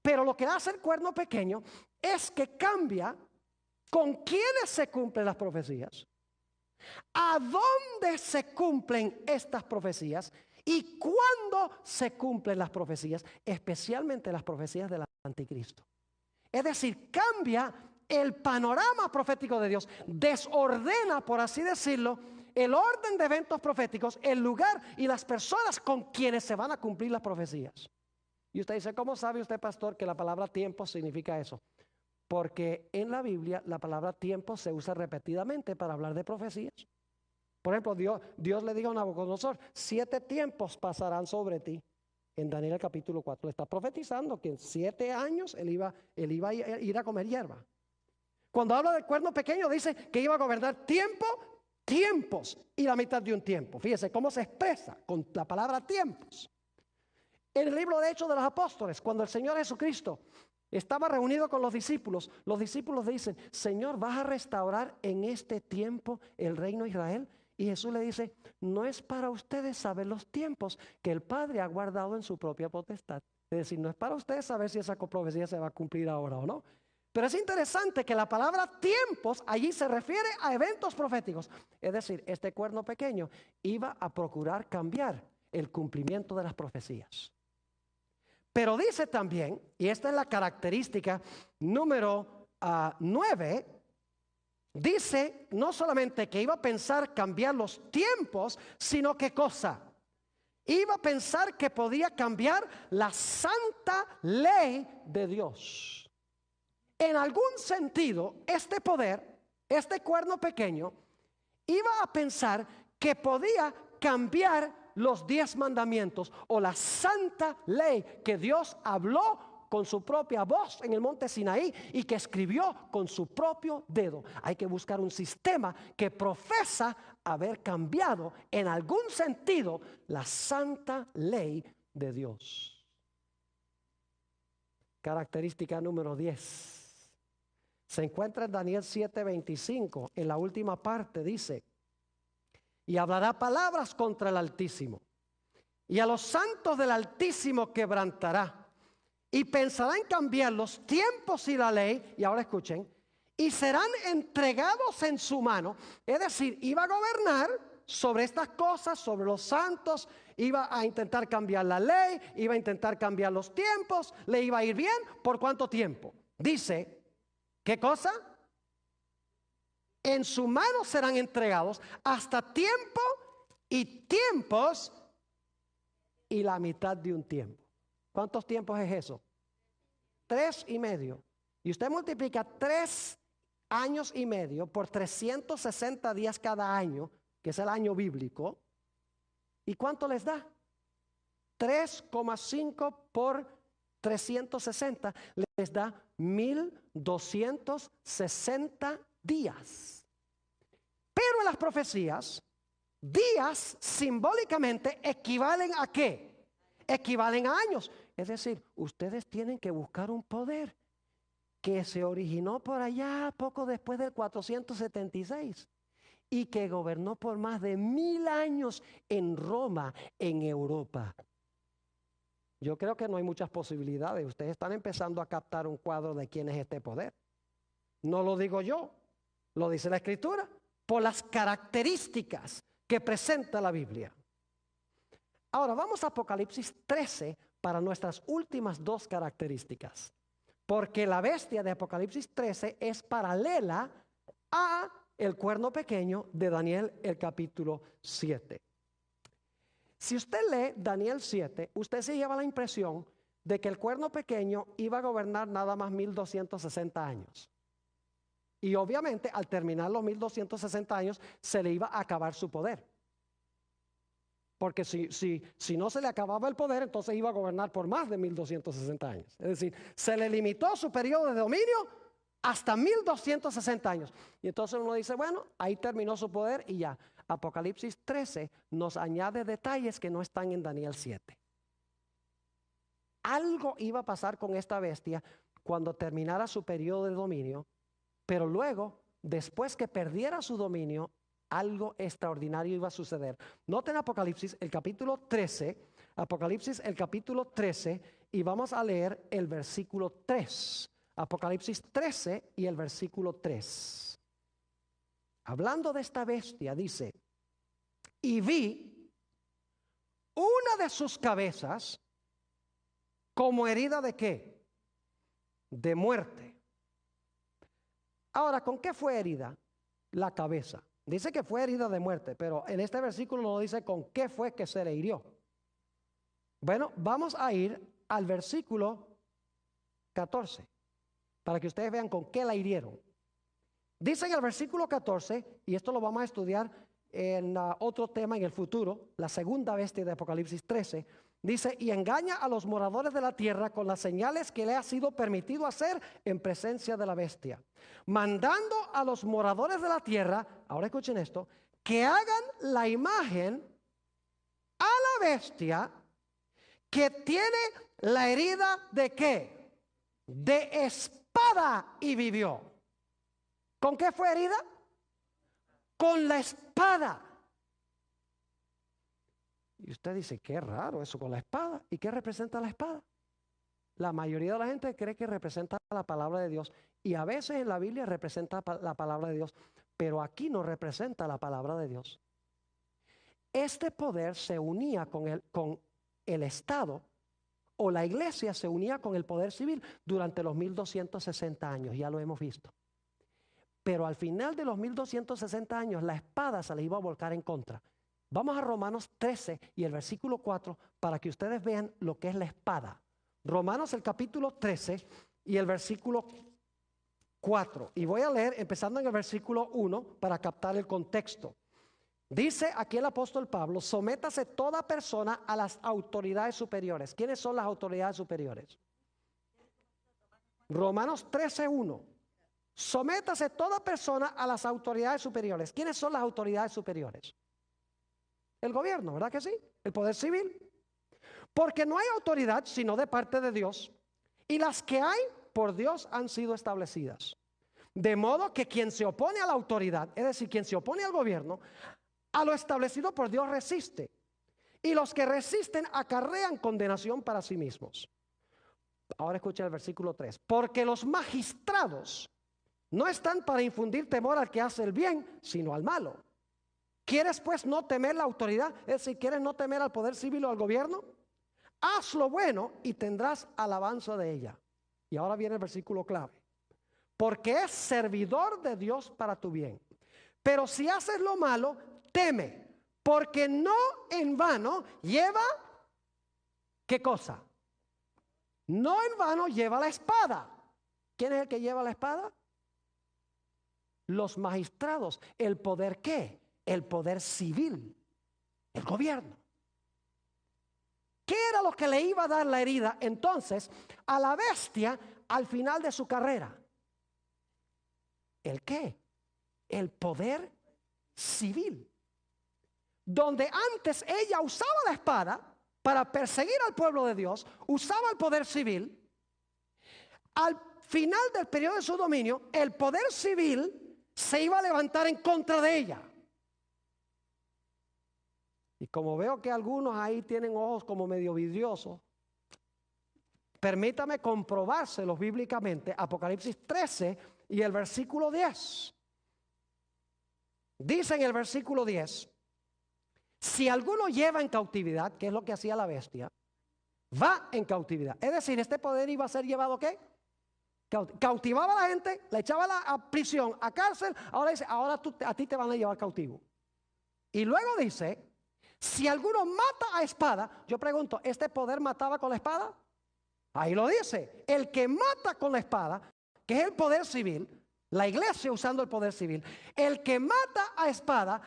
Pero lo que hace el cuerno pequeño es que cambia con quiénes se cumplen las profecías, a dónde se cumplen estas profecías y cuándo se cumplen las profecías, especialmente las profecías del anticristo. Es decir, cambia el panorama profético de Dios, desordena, por así decirlo, el orden de eventos proféticos, el lugar y las personas con quienes se van a cumplir las profecías. Y usted dice, ¿cómo sabe usted, pastor, que la palabra tiempo significa eso? Porque en la Biblia la palabra tiempo se usa repetidamente para hablar de profecías. Por ejemplo, Dios le dijo a Nabucodonosor, 7 tiempos pasarán sobre ti. En Daniel capítulo 4 le está profetizando que en 7 años él iba a ir a comer hierba. Cuando habla del cuerno pequeño dice que iba a gobernar tiempos y la mitad de un tiempo. Fíjese cómo se expresa con la palabra tiempos. En el libro de Hechos de los Apóstoles, cuando el Señor Jesucristo estaba reunido con los discípulos dicen, Señor, ¿vas a restaurar en este tiempo el reino de Israel? Y Jesús le dice, no es para ustedes saber los tiempos que el Padre ha guardado en su propia potestad. Es decir, no es para ustedes saber si esa profecía se va a cumplir ahora o no. Pero es interesante que la palabra tiempos allí se refiere a eventos proféticos. Es decir, este cuerno pequeño iba a procurar cambiar el cumplimiento de las profecías. Pero dice también, y esta es la característica número 9, dice no solamente que iba a pensar cambiar los tiempos, sino que cosa. Iba a pensar que podía cambiar la santa ley de Dios. En algún sentido, este poder, este cuerno pequeño, iba a pensar que podía cambiar los 10 mandamientos o la santa ley que Dios habló con su propia voz en el monte Sinaí y que escribió con su propio dedo. Hay que buscar un sistema que profesa haber cambiado en algún sentido la santa ley de Dios. Característica número 10. Se encuentra en Daniel 7:25, en la última parte dice, y hablará palabras contra el Altísimo, y a los santos del Altísimo quebrantará, y pensará en cambiar los tiempos y la ley, y ahora escuchen, y serán entregados en su mano, es decir, iba a gobernar sobre estas cosas, sobre los santos, iba a intentar cambiar la ley, iba a intentar cambiar los tiempos, le iba a ir bien, ¿por cuánto tiempo? Dice, ¿qué cosa? En su mano serán entregados hasta tiempo y tiempos y la mitad de un tiempo. ¿Cuántos tiempos es eso? 3,5. Y usted multiplica 3 años y medio por 360 días cada año, que es el año bíblico. ¿Y cuánto les da? 3,5 por 360 les da 1260 días. Pero en las profecías, días simbólicamente equivalen ¿a qué? Equivalen a años. Es decir, ustedes tienen que buscar un poder que se originó por allá poco después del 476 y que gobernó por más de 1000 años en Roma, en Europa. Yo creo que no hay muchas posibilidades. Ustedes están empezando a captar un cuadro de quién es este poder. No lo digo yo, lo dice la Escritura, por las características que presenta la Biblia. Ahora vamos a Apocalipsis 13 para nuestras últimas 2 características. Porque la bestia de Apocalipsis 13 es paralela a el cuerno pequeño de Daniel, el capítulo 7. Si usted lee Daniel 7, usted se lleva la impresión de que el cuerno pequeño iba a gobernar nada más 1260 años. Y obviamente al terminar los 1260 años se le iba a acabar su poder. Porque si no se le acababa el poder, entonces iba a gobernar por más de 1260 años. Es decir, se le limitó su periodo de dominio hasta 1260 años. Y entonces uno dice, bueno, ahí terminó su poder y ya. Apocalipsis 13 nos añade detalles que no están en Daniel 7. Algo iba a pasar con esta bestia cuando terminara su periodo de dominio, pero luego, después que perdiera su dominio, algo extraordinario iba a suceder. Noten Apocalipsis, el capítulo 13, Apocalipsis, el capítulo 13, y vamos a leer el versículo 3. Apocalipsis 13 y el versículo 3. Hablando de esta bestia, dice, y vi una de sus cabezas como herida ¿de qué? De muerte. Ahora, ¿con qué fue herida? La cabeza. Dice que fue herida de muerte, pero en este versículo no dice con qué fue que se le hirió. Bueno, vamos a ir al versículo 14, para que ustedes vean con qué la hirieron. Dice en el versículo 14, y esto lo vamos a estudiar en otro tema en el futuro, la segunda bestia de Apocalipsis 13, dice, y engaña a los moradores de la tierra con las señales que le ha sido permitido hacer en presencia de la bestia, mandando a los moradores de la tierra, ahora escuchen esto, que hagan la imagen a la bestia que tiene la herida ¿de qué? De espada y vivió. ¿Con qué fue herida? Con la espada. Y usted dice, qué raro eso con la espada. ¿Y qué representa la espada? La mayoría de la gente cree que representa la palabra de Dios. Y a veces en la Biblia representa la palabra de Dios. Pero aquí no representa la palabra de Dios. Este poder se unía con el Estado, o la iglesia se unía con el poder civil durante los 1260 años. Ya lo hemos visto. Pero al final de los 1260 años, la espada se le iba a volcar en contra. Vamos a Romanos 13 y el versículo 4 para que ustedes vean lo que es la espada. Romanos el capítulo 13 y el versículo 4. Y voy a leer empezando en el versículo 1 para captar el contexto. Dice aquí el apóstol Pablo, sométase toda persona a las autoridades superiores. ¿Quiénes son las autoridades superiores? Romanos 13:1. Sométase toda persona a las autoridades superiores. ¿Quiénes son las autoridades superiores? El gobierno, ¿verdad que sí? El poder civil. Porque no hay autoridad sino de parte de Dios. Y las que hay por Dios han sido establecidas. De modo que quien se opone a la autoridad, es decir, quien se opone al gobierno, a lo establecido por Dios resiste. Y los que resisten acarrean condenación para sí mismos. Ahora escucha el versículo 3. Porque los magistrados no están para infundir temor al que hace el bien, sino al malo. ¿Quieres pues no temer la autoridad? Es decir, ¿quieres no temer al poder civil o al gobierno? Haz lo bueno y tendrás alabanza de ella. Y ahora viene el versículo clave. Porque es servidor de Dios para tu bien. Pero si haces lo malo, teme, porque no en vano lleva, ¿qué cosa? No en vano lleva la espada. ¿Quién es el que lleva la espada? Los magistrados. ¿El poder qué? El poder civil, el gobierno. ¿Qué era lo que le iba a dar la herida entonces a la bestia al final de su carrera? ¿El qué? El poder civil. Donde antes ella usaba la espada para perseguir al pueblo de Dios, usaba el poder civil. Al final del periodo de su dominio, el poder civil se iba a levantar en contra de ella. Y como veo que algunos ahí tienen ojos como medio vidriosos, permítame comprobárselos bíblicamente. Apocalipsis 13 y el versículo 10. Dice en el versículo 10, si alguno lleva en cautividad, que es lo que hacía la bestia, va en cautividad. Es decir, este poder iba a ser llevado ¿qué? Cautivaba a la gente, la echaba a prisión, a cárcel. Ahora dice, ahora a ti te van a llevar cautivo. Y luego dice, Si alguno mata a espada, yo pregunto, ¿este poder mataba con la espada? Ahí lo dice, el que mata con la espada, que es el poder civil, la iglesia usando el poder civil, el que mata a espada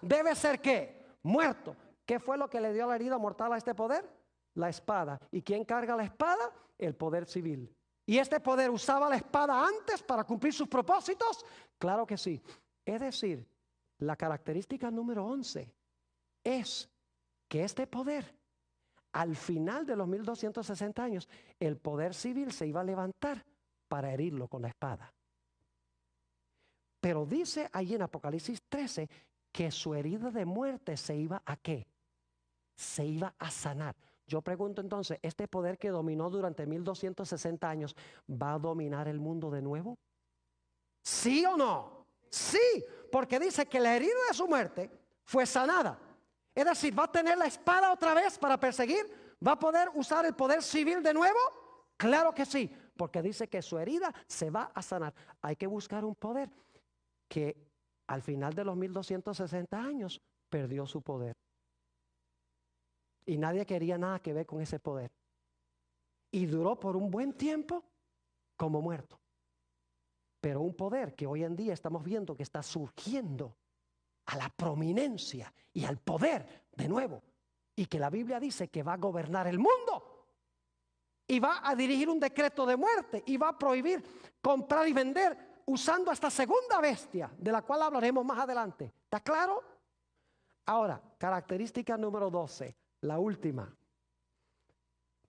debe ser ¿qué? Muerto. ¿Qué fue lo que le dio la herida mortal a este poder? La espada. ¿Y quién carga la espada? El poder civil. ¿Y este poder usaba la espada antes para cumplir sus propósitos? Claro que sí. Es decir, la característica número 11 es que este poder, al final de los 1260 años, el poder civil se iba a levantar para herirlo con la espada. Pero dice allí en Apocalipsis 13 que su herida de muerte se iba a ¿qué? Se iba a sanar. Yo pregunto entonces, ¿este poder que dominó durante 1260 años va a dominar el mundo de nuevo? ¿Sí o no? Sí, porque dice que la herida de su muerte fue sanada. Es decir, ¿va a tener la espada otra vez para perseguir? ¿Va a poder usar el poder civil de nuevo? Claro que sí, porque dice que su herida se va a sanar. Hay que buscar un poder que al final de los 1260 años perdió su poder. Y nadie quería nada que ver con ese poder. Y duró por un buen tiempo como muerto. Pero un poder que hoy en día estamos viendo que está surgiendo a la prominencia y al poder de nuevo. Y que la Biblia dice que va a gobernar el mundo. Y va a dirigir un decreto de muerte. Y va a prohibir comprar y vender usando esta segunda bestia, de la cual hablaremos más adelante. ¿Está claro? Ahora, característica número 12, la última.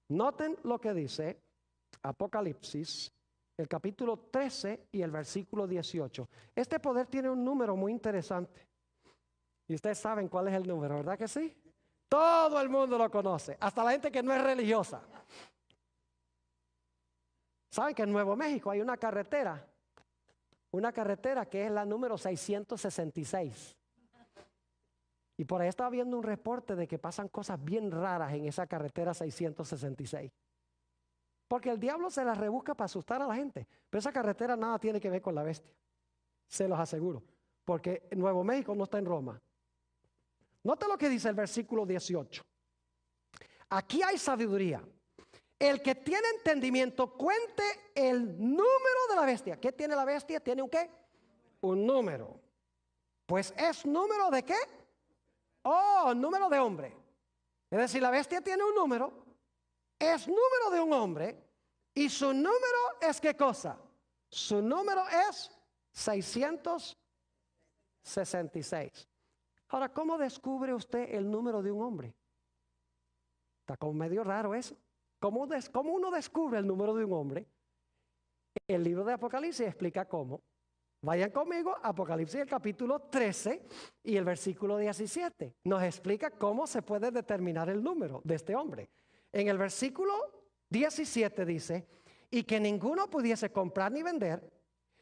Noten lo que dice Apocalipsis, el capítulo 13 y el versículo 18. Este poder tiene un número muy interesante. Y ustedes saben cuál es el número, ¿verdad que sí? Todo el mundo lo conoce, hasta la gente que no es religiosa. ¿Saben que en Nuevo México hay una carretera que es la número 666? Y por ahí estaba viendo un reporte de que pasan cosas bien raras en esa carretera 666. Porque el diablo se la rebusca para asustar a la gente. Pero esa carretera nada tiene que ver con la bestia. Se los aseguro. Porque Nuevo México no está en Roma. Nota lo que dice el versículo 18. Aquí hay sabiduría. El que tiene entendimiento cuente el número de la bestia. ¿Qué tiene la bestia? ¿Tiene un qué? Un número. Pues es número de qué? Oh, número de hombre. Es decir, la bestia tiene un número, es número de un hombre, y su número es ¿qué cosa? Su número es 666. Ahora, ¿cómo descubre usted el número de un hombre? Está como medio raro eso. ¿Cómo uno descubre el número de un hombre? El libro de Apocalipsis explica cómo. Vayan conmigo, Apocalipsis el capítulo 13 y el versículo 17. Nos explica cómo se puede determinar el número de este hombre. En el versículo 17 dice, y que ninguno pudiese comprar ni vender,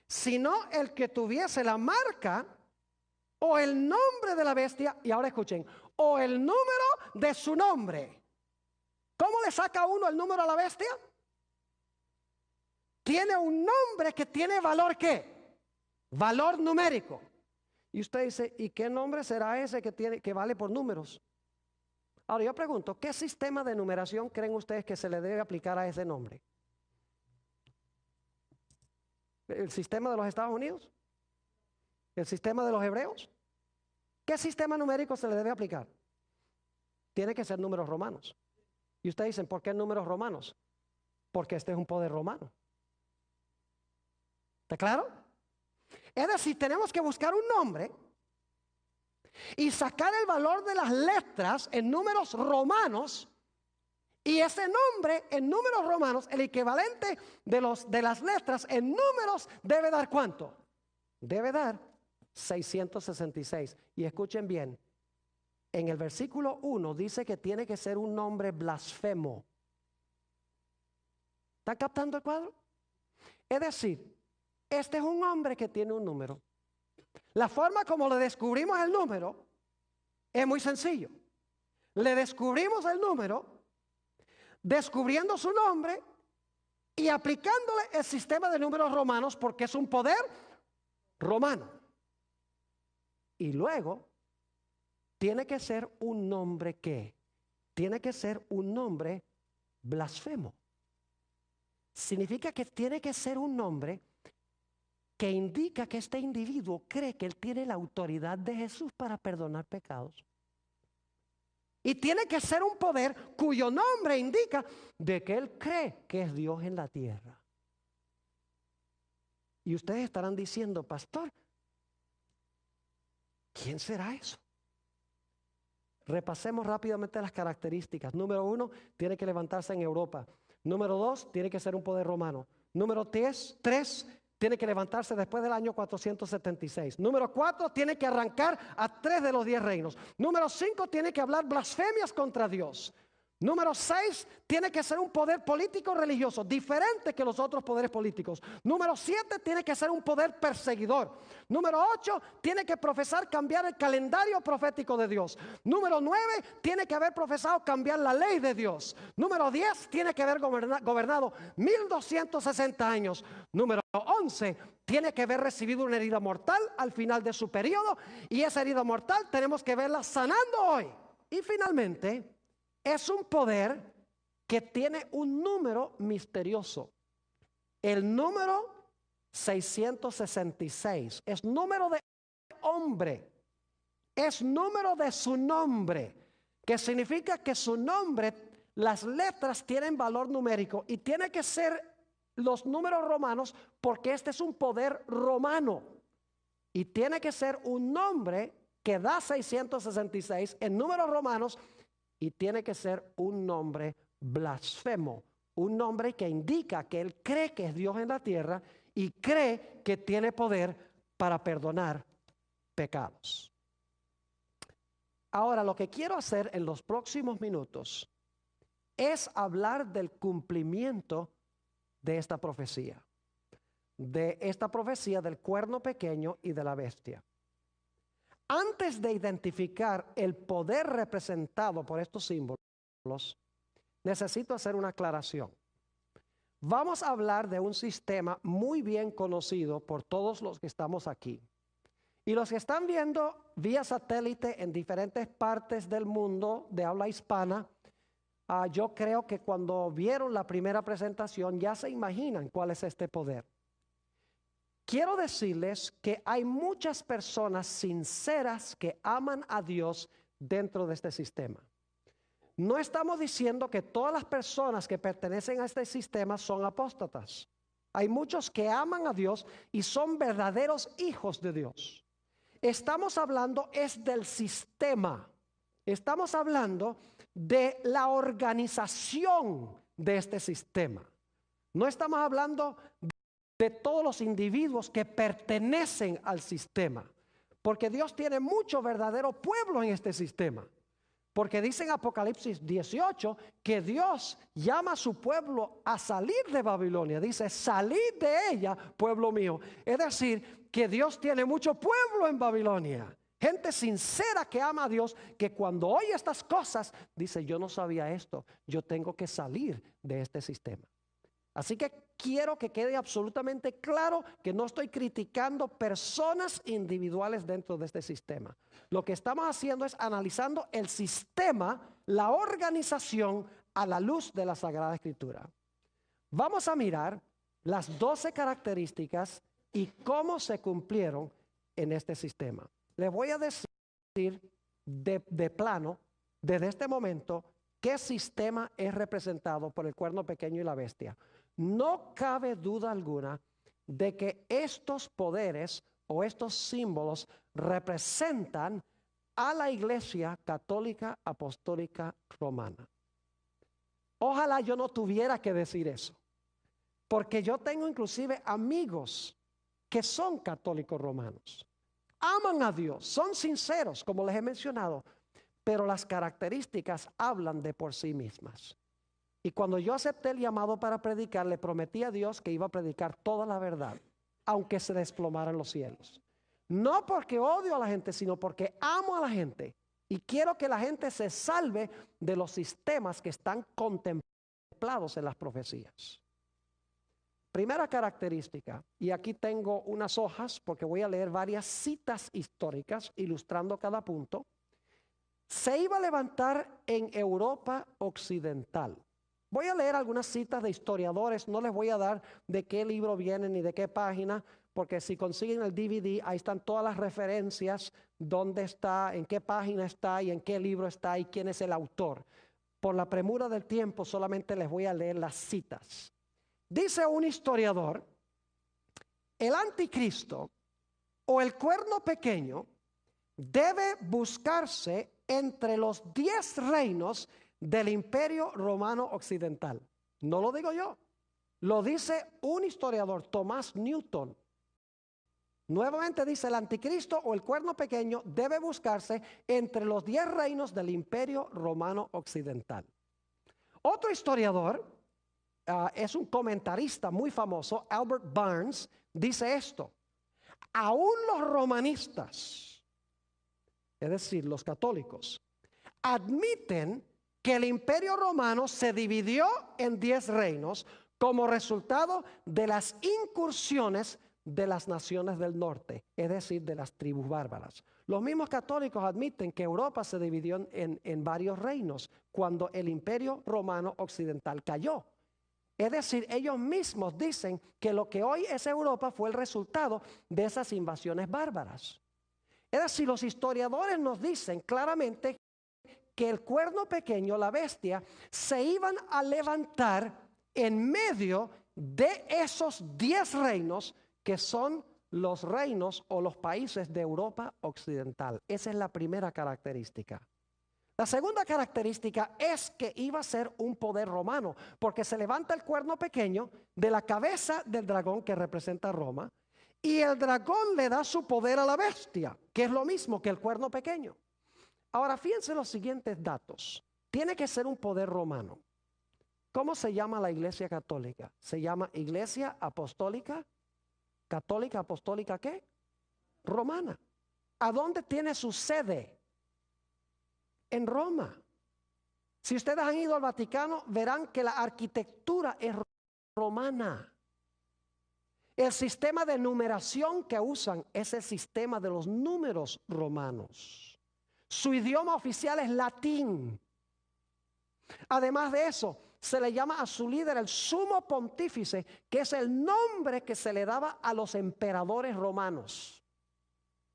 sino el que tuviese la marca o el nombre de la bestia, y ahora escuchen, o el número de su nombre. ¿Cómo le saca uno el número a la bestia? Tiene un nombre que tiene valor ¿qué? Valor numérico. Y usted dice, ¿y qué nombre será ese que vale por números? Ahora yo pregunto, ¿qué sistema de numeración creen ustedes que se le debe aplicar a ese nombre? ¿El sistema de los Estados Unidos? ¿El sistema de los hebreos? ¿Qué sistema numérico se le debe aplicar? Tiene que ser números romanos. Y ustedes dicen, ¿por qué números romanos? Porque este es un poder romano. ¿Está claro? Es decir, tenemos que buscar un nombre y sacar el valor de las letras en números romanos, y ese nombre en números romanos, el equivalente de las letras en números, debe dar ¿cuánto? Debe dar 666. Y escuchen bien, en el versículo 1 dice que tiene que ser un nombre blasfemo. ¿Están captando el cuadro? Es decir, este es un hombre que tiene un número. La forma como le descubrimos el número es muy sencillo. Le descubrimos el número, descubriendo su nombre y aplicándole el sistema de números romanos, porque es un poder romano. Y luego tiene que ser un nombre que, tiene que ser un nombre blasfemo. Significa que tiene que ser un nombre que indica que este individuo cree que él tiene la autoridad de Jesús para perdonar pecados. Y tiene que ser un poder cuyo nombre indica de que él cree que es Dios en la tierra. Y ustedes estarán diciendo, pastor, ¿quién será eso? Repasemos rápidamente las características. Número 1, tiene que levantarse en Europa. Número 2, tiene que ser un poder romano. Número 3, tiene que levantarse después del año 476. Número 4, tiene que arrancar a 3 de los 10 reinos. Número 5, tiene que hablar blasfemias contra Dios. Número 6, tiene que ser un poder político religioso, diferente que los otros poderes políticos. Número 7, tiene que ser un poder perseguidor. Número 8, tiene que profesar cambiar el calendario profético de Dios. Número 9, tiene que haber profesado cambiar la ley de Dios. Número 10, tiene que haber gobernado 1260 años. Número 11, tiene que haber recibido una herida mortal al final de su periodo, y esa herida mortal tenemos que verla sanando hoy. Y finalmente, es un poder que tiene un número misterioso. El número 666 es número de hombre, es número de su nombre, que significa que su nombre, las letras tienen valor numérico y tiene que ser los números romanos porque este es un poder romano y tiene que ser un nombre que da 666 en números romanos. Y tiene que ser un nombre blasfemo, un nombre que indica que él cree que es Dios en la tierra y cree que tiene poder para perdonar pecados. Ahora, lo que quiero hacer en los próximos minutos es hablar del cumplimiento de esta profecía del cuerno pequeño y de la bestia. Antes de identificar el poder representado por estos símbolos, necesito hacer una aclaración. Vamos a hablar de un sistema muy bien conocido por todos los que estamos aquí. Y los que están viendo vía satélite en diferentes partes del mundo de habla hispana, yo creo que cuando vieron la primera presentación ya se imaginan cuál es este poder. Quiero decirles que hay muchas personas sinceras que aman a Dios dentro de este sistema. No estamos diciendo que todas las personas que pertenecen a este sistema son apóstatas. Hay muchos que aman a Dios y son verdaderos hijos de Dios. Estamos hablando es del sistema. Estamos hablando de la organización de este sistema. No estamos hablando de todos los individuos que pertenecen al sistema, porque Dios tiene mucho verdadero pueblo en este sistema, porque dice en Apocalipsis 18 que Dios llama a su pueblo a salir de Babilonia. Dice, salid de ella, pueblo mío. Es decir, que Dios tiene mucho pueblo en Babilonia, gente sincera que ama a Dios, que cuando oye estas cosas dice, yo no sabía esto, yo tengo que salir de este sistema. Así que quiero que quede absolutamente claro que no estoy criticando personas individuales dentro de este sistema. Lo que estamos haciendo es analizando el sistema, la organización a la luz de la Sagrada Escritura. Vamos a mirar las 12 características y cómo se cumplieron en este sistema. Les voy a decir de plano, desde este momento, qué sistema es representado por el cuerno pequeño y la bestia. No cabe duda alguna de que estos poderes o estos símbolos representan a la Iglesia Católica Apostólica Romana. Ojalá yo no tuviera que decir eso, porque yo tengo inclusive amigos que son católicos romanos. Aman a Dios, son sinceros, como les he mencionado, pero las características hablan de por sí mismas. Y cuando yo acepté el llamado para predicar, le prometí a Dios que iba a predicar toda la verdad, aunque se desplomaran los cielos. No porque odio a la gente, sino porque amo a la gente y quiero que la gente se salve de los sistemas que están contemplados en las profecías. Primera característica, y aquí tengo unas hojas porque voy a leer varias citas históricas ilustrando cada punto. se iba a levantar en Europa Occidental. Voy a leer algunas citas de historiadores, no les voy a dar de qué libro vienen ni de qué página, porque si consiguen el DVD, ahí están todas las referencias, dónde está, en qué página está y en qué libro está y quién es el autor. Por la premura del tiempo solamente les voy a leer las citas. Dice un historiador, el anticristo o el cuerno pequeño debe buscarse entre los 10 reinos del Imperio Romano Occidental. No lo digo yo, lo dice un historiador, Thomas Newton. Nuevamente dice, el anticristo o el cuerno pequeño debe buscarse entre los 10 reinos del Imperio Romano Occidental. Otro historiador, es un comentarista muy famoso, Albert Barnes, dice esto: aún los romanistas, es decir, los católicos, admiten que el Imperio Romano se dividió en 10 reinos como resultado de las incursiones de las naciones del norte, es decir, de las tribus bárbaras. Los mismos católicos admiten que Europa se dividió en varios reinos cuando el Imperio Romano Occidental cayó. Es decir, ellos mismos dicen que lo que hoy es Europa fue el resultado de esas invasiones bárbaras. Es decir, los historiadores nos dicen claramente que el cuerno pequeño, la bestia, se iban a levantar en medio de esos 10 reinos que son los reinos o los países de Europa Occidental. Esa es la primera característica. La segunda característica es que iba a ser un poder romano, porque se levanta el cuerno pequeño de la cabeza del dragón que representa Roma, y el dragón le da su poder a la bestia, que es lo mismo que el cuerno pequeño. Ahora, fíjense los siguientes datos. Tiene que ser un poder romano. ¿Cómo se llama la Iglesia Católica? Se llama Iglesia Apostólica, Católica Apostólica, ¿qué? Romana. ¿A dónde tiene su sede? En Roma. Si ustedes han ido al Vaticano, verán que la arquitectura es romana. El sistema de numeración que usan es el sistema de los números romanos. Su idioma oficial es latín. Además de eso, se le llama a su líder el sumo pontífice, que es el nombre que se le daba a los emperadores romanos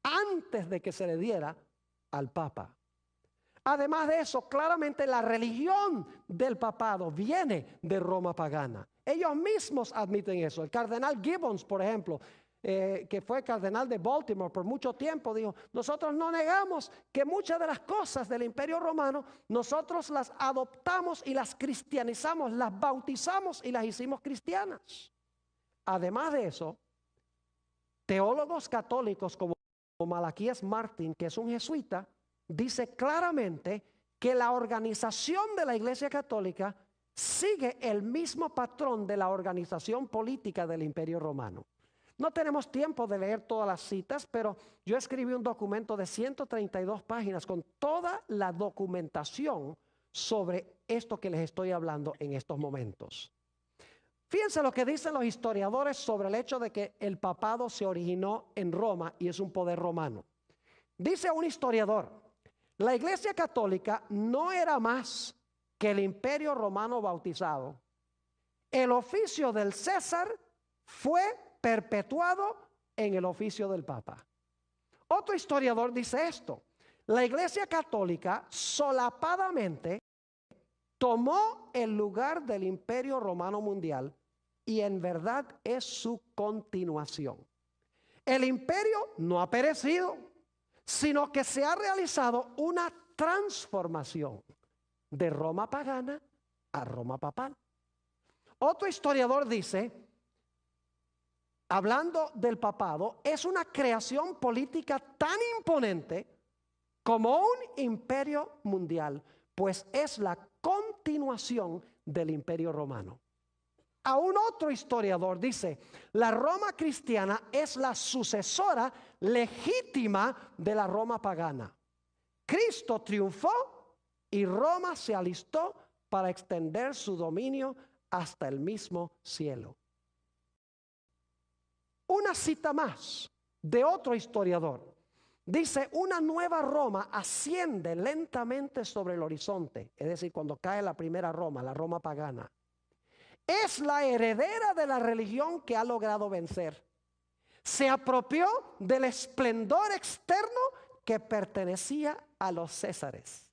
antes de que se le diera al papa. Además de eso, claramente la religión del papado viene de Roma pagana. Ellos mismos admiten eso. El cardenal Gibbons, por ejemplo, que fue cardenal de Baltimore por mucho tiempo, dijo: nosotros no negamos que muchas de las cosas del Imperio Romano nosotros las adoptamos y las cristianizamos, las bautizamos y las hicimos cristianas. Además de eso, teólogos católicos como Malaquías Martín, que es un jesuita, dice claramente que la organización de la Iglesia Católica sigue el mismo patrón de la organización política del Imperio Romano. No tenemos tiempo de leer todas las citas, pero yo escribí un documento de 132 páginas con toda la documentación sobre esto que les estoy hablando en estos momentos. Fíjense lo que dicen los historiadores sobre el hecho de que el papado se originó en Roma y es un poder romano. Dice un historiador: la Iglesia Católica no era más que el Imperio Romano bautizado. El oficio del César fue perpetuado en el oficio del Papa. Otro historiador dice esto: la Iglesia Católica solapadamente tomó el lugar del Imperio Romano Mundial y en verdad es su continuación. El imperio no ha perecido, sino que se ha realizado una transformación de Roma pagana a Roma papal. Otro historiador dice, hablando del papado, es una creación política tan imponente como un imperio mundial, pues es la continuación del Imperio Romano. Aún otro historiador dice, la Roma cristiana es la sucesora legítima de la Roma pagana. Cristo triunfó y Roma se alistó para extender su dominio hasta el mismo cielo. Una cita más de otro historiador. Dice, una nueva Roma asciende lentamente sobre el horizonte. Es decir, cuando cae la primera Roma, la Roma pagana. Es la heredera de la religión que ha logrado vencer. Se apropió del esplendor externo que pertenecía a los césares.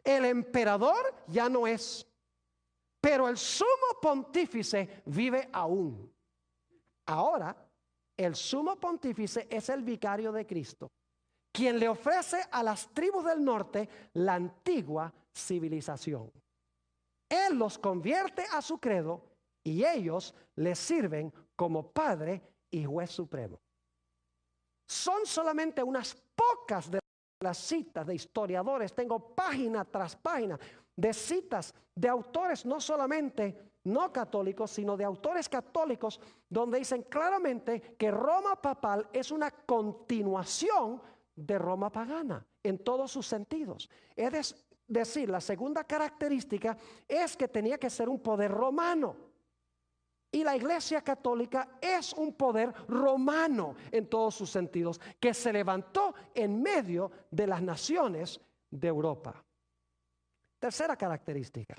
El emperador ya no es, pero el sumo pontífice vive aún. Ahora, el sumo pontífice es el vicario de Cristo, quien le ofrece a las tribus del norte la antigua civilización. Él los convierte a su credo y ellos le sirven como Padre y Juez Supremo. Son solamente unas pocas de las citas de historiadores. Tengo página tras página de citas de autores no solamente no católicos, sino de autores católicos, donde dicen claramente que Roma papal es una continuación de Roma pagana en todos sus sentidos. Es decir, la segunda característica es que tenía que ser un poder romano. Y la Iglesia Católica es un poder romano en todos sus sentidos, que se levantó en medio de las naciones de Europa. Tercera característica,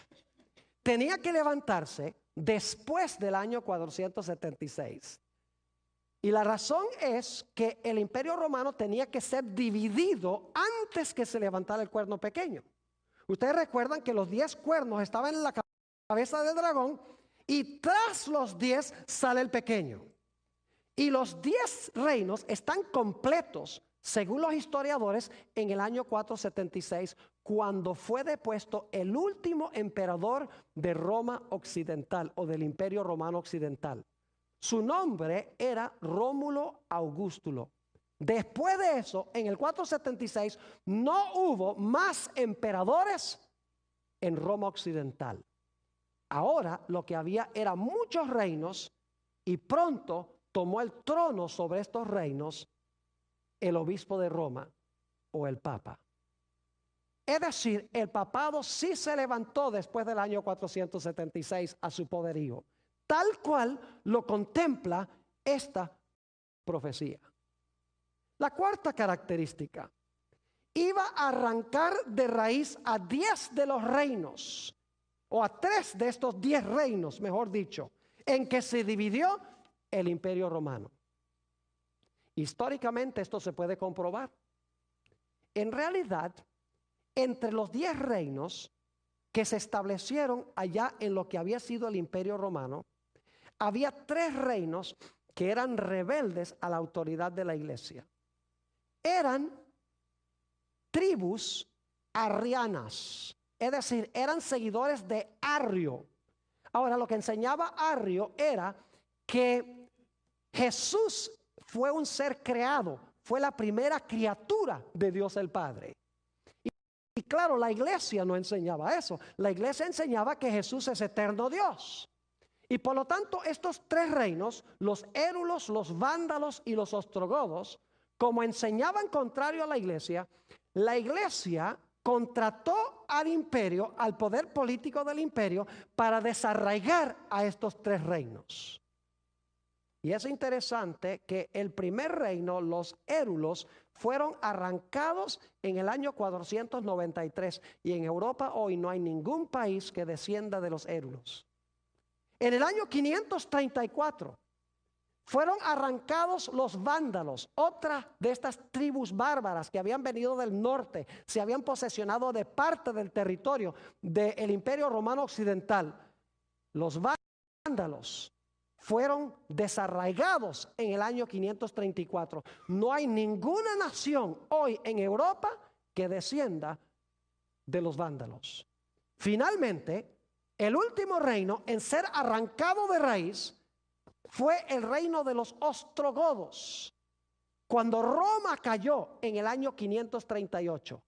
tenía que levantarse después del año 476. Y la razón es que el Imperio Romano tenía que ser dividido antes que se levantara el cuerno pequeño. Ustedes recuerdan que los 10 cuernos estaban en la cabeza del dragón y tras los 10 sale el pequeño. Y los 10 reinos están completos, según los historiadores, en el año 476, cuando fue depuesto el último emperador de Roma Occidental o del Imperio Romano Occidental. Su nombre era Rómulo Augustulo. Después de eso, en el 476, no hubo más emperadores en Roma Occidental. Ahora lo que había eran muchos reinos y pronto tomó el trono sobre estos reinos el obispo de Roma o el papa. Es decir, el papado sí se levantó después del año 476 a su poderío, tal cual lo contempla esta profecía. La cuarta característica, iba a arrancar de raíz a 10 de los reinos, o a 3 de estos 10 reinos, mejor dicho, en que se dividió el Imperio Romano. Históricamente esto se puede comprobar. En realidad, entre los 10 reinos que se establecieron allá en lo que había sido el Imperio Romano, había 3 reinos que eran rebeldes a la autoridad de la iglesia. Eran tribus arrianas, es decir, eran seguidores de Arrio. Ahora, lo que enseñaba Arrio era que Jesús fue un ser creado, fue la primera criatura de Dios el Padre. Y claro, la iglesia no enseñaba eso. La iglesia enseñaba que Jesús es eterno Dios. Y por lo tanto, estos 3 reinos, los érulos, los vándalos y los ostrogodos, como enseñaban contrario a la iglesia contrató al imperio, al poder político del imperio, para desarraigar a estos 3 reinos. Y es interesante que el primer reino, los érulos, fueron arrancados en el año 493. Y en Europa hoy no hay ningún país que descienda de los érulos. En el año 534 fueron arrancados los vándalos, otra de estas tribus bárbaras que habían venido del norte, se habían posesionado de parte del territorio del Imperio Romano Occidental. Los vándalos fueron desarraigados en el año 534. No hay ninguna nación hoy en Europa que descienda de los vándalos. Finalmente, el último reino en ser arrancado de raíz fue el reino de los ostrogodos, cuando Roma cayó en el año 538.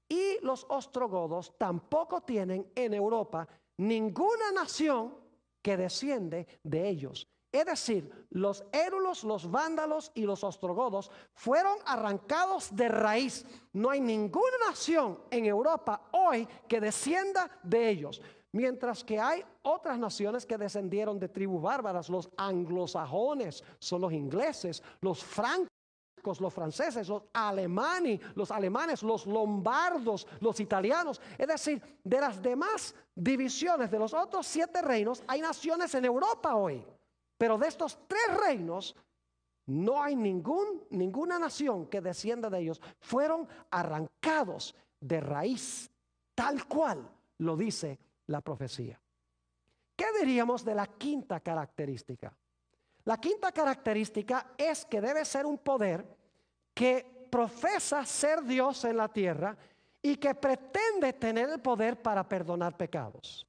Y los ostrogodos tampoco tienen en Europa ninguna nación que desciende de ellos. Es decir, los érulos, los vándalos y los ostrogodos fueron arrancados de raíz. No hay ninguna nación en Europa hoy que descienda de ellos. Mientras que hay otras naciones que descendieron de tribus bárbaras. Los anglosajones son los ingleses, los francos suecos, los franceses, los alemanes, los lombardos, los italianos. Es decir, de las demás divisiones de los otros 7 reinos, hay naciones en Europa hoy. Pero de estos 3 reinos, no hay ninguna nación que descienda de ellos. Fueron arrancados de raíz, tal cual lo dice la profecía. ¿Qué diríamos de la quinta característica? La quinta característica es que debe ser un poder que profesa ser Dios en la tierra y que pretende tener el poder para perdonar pecados.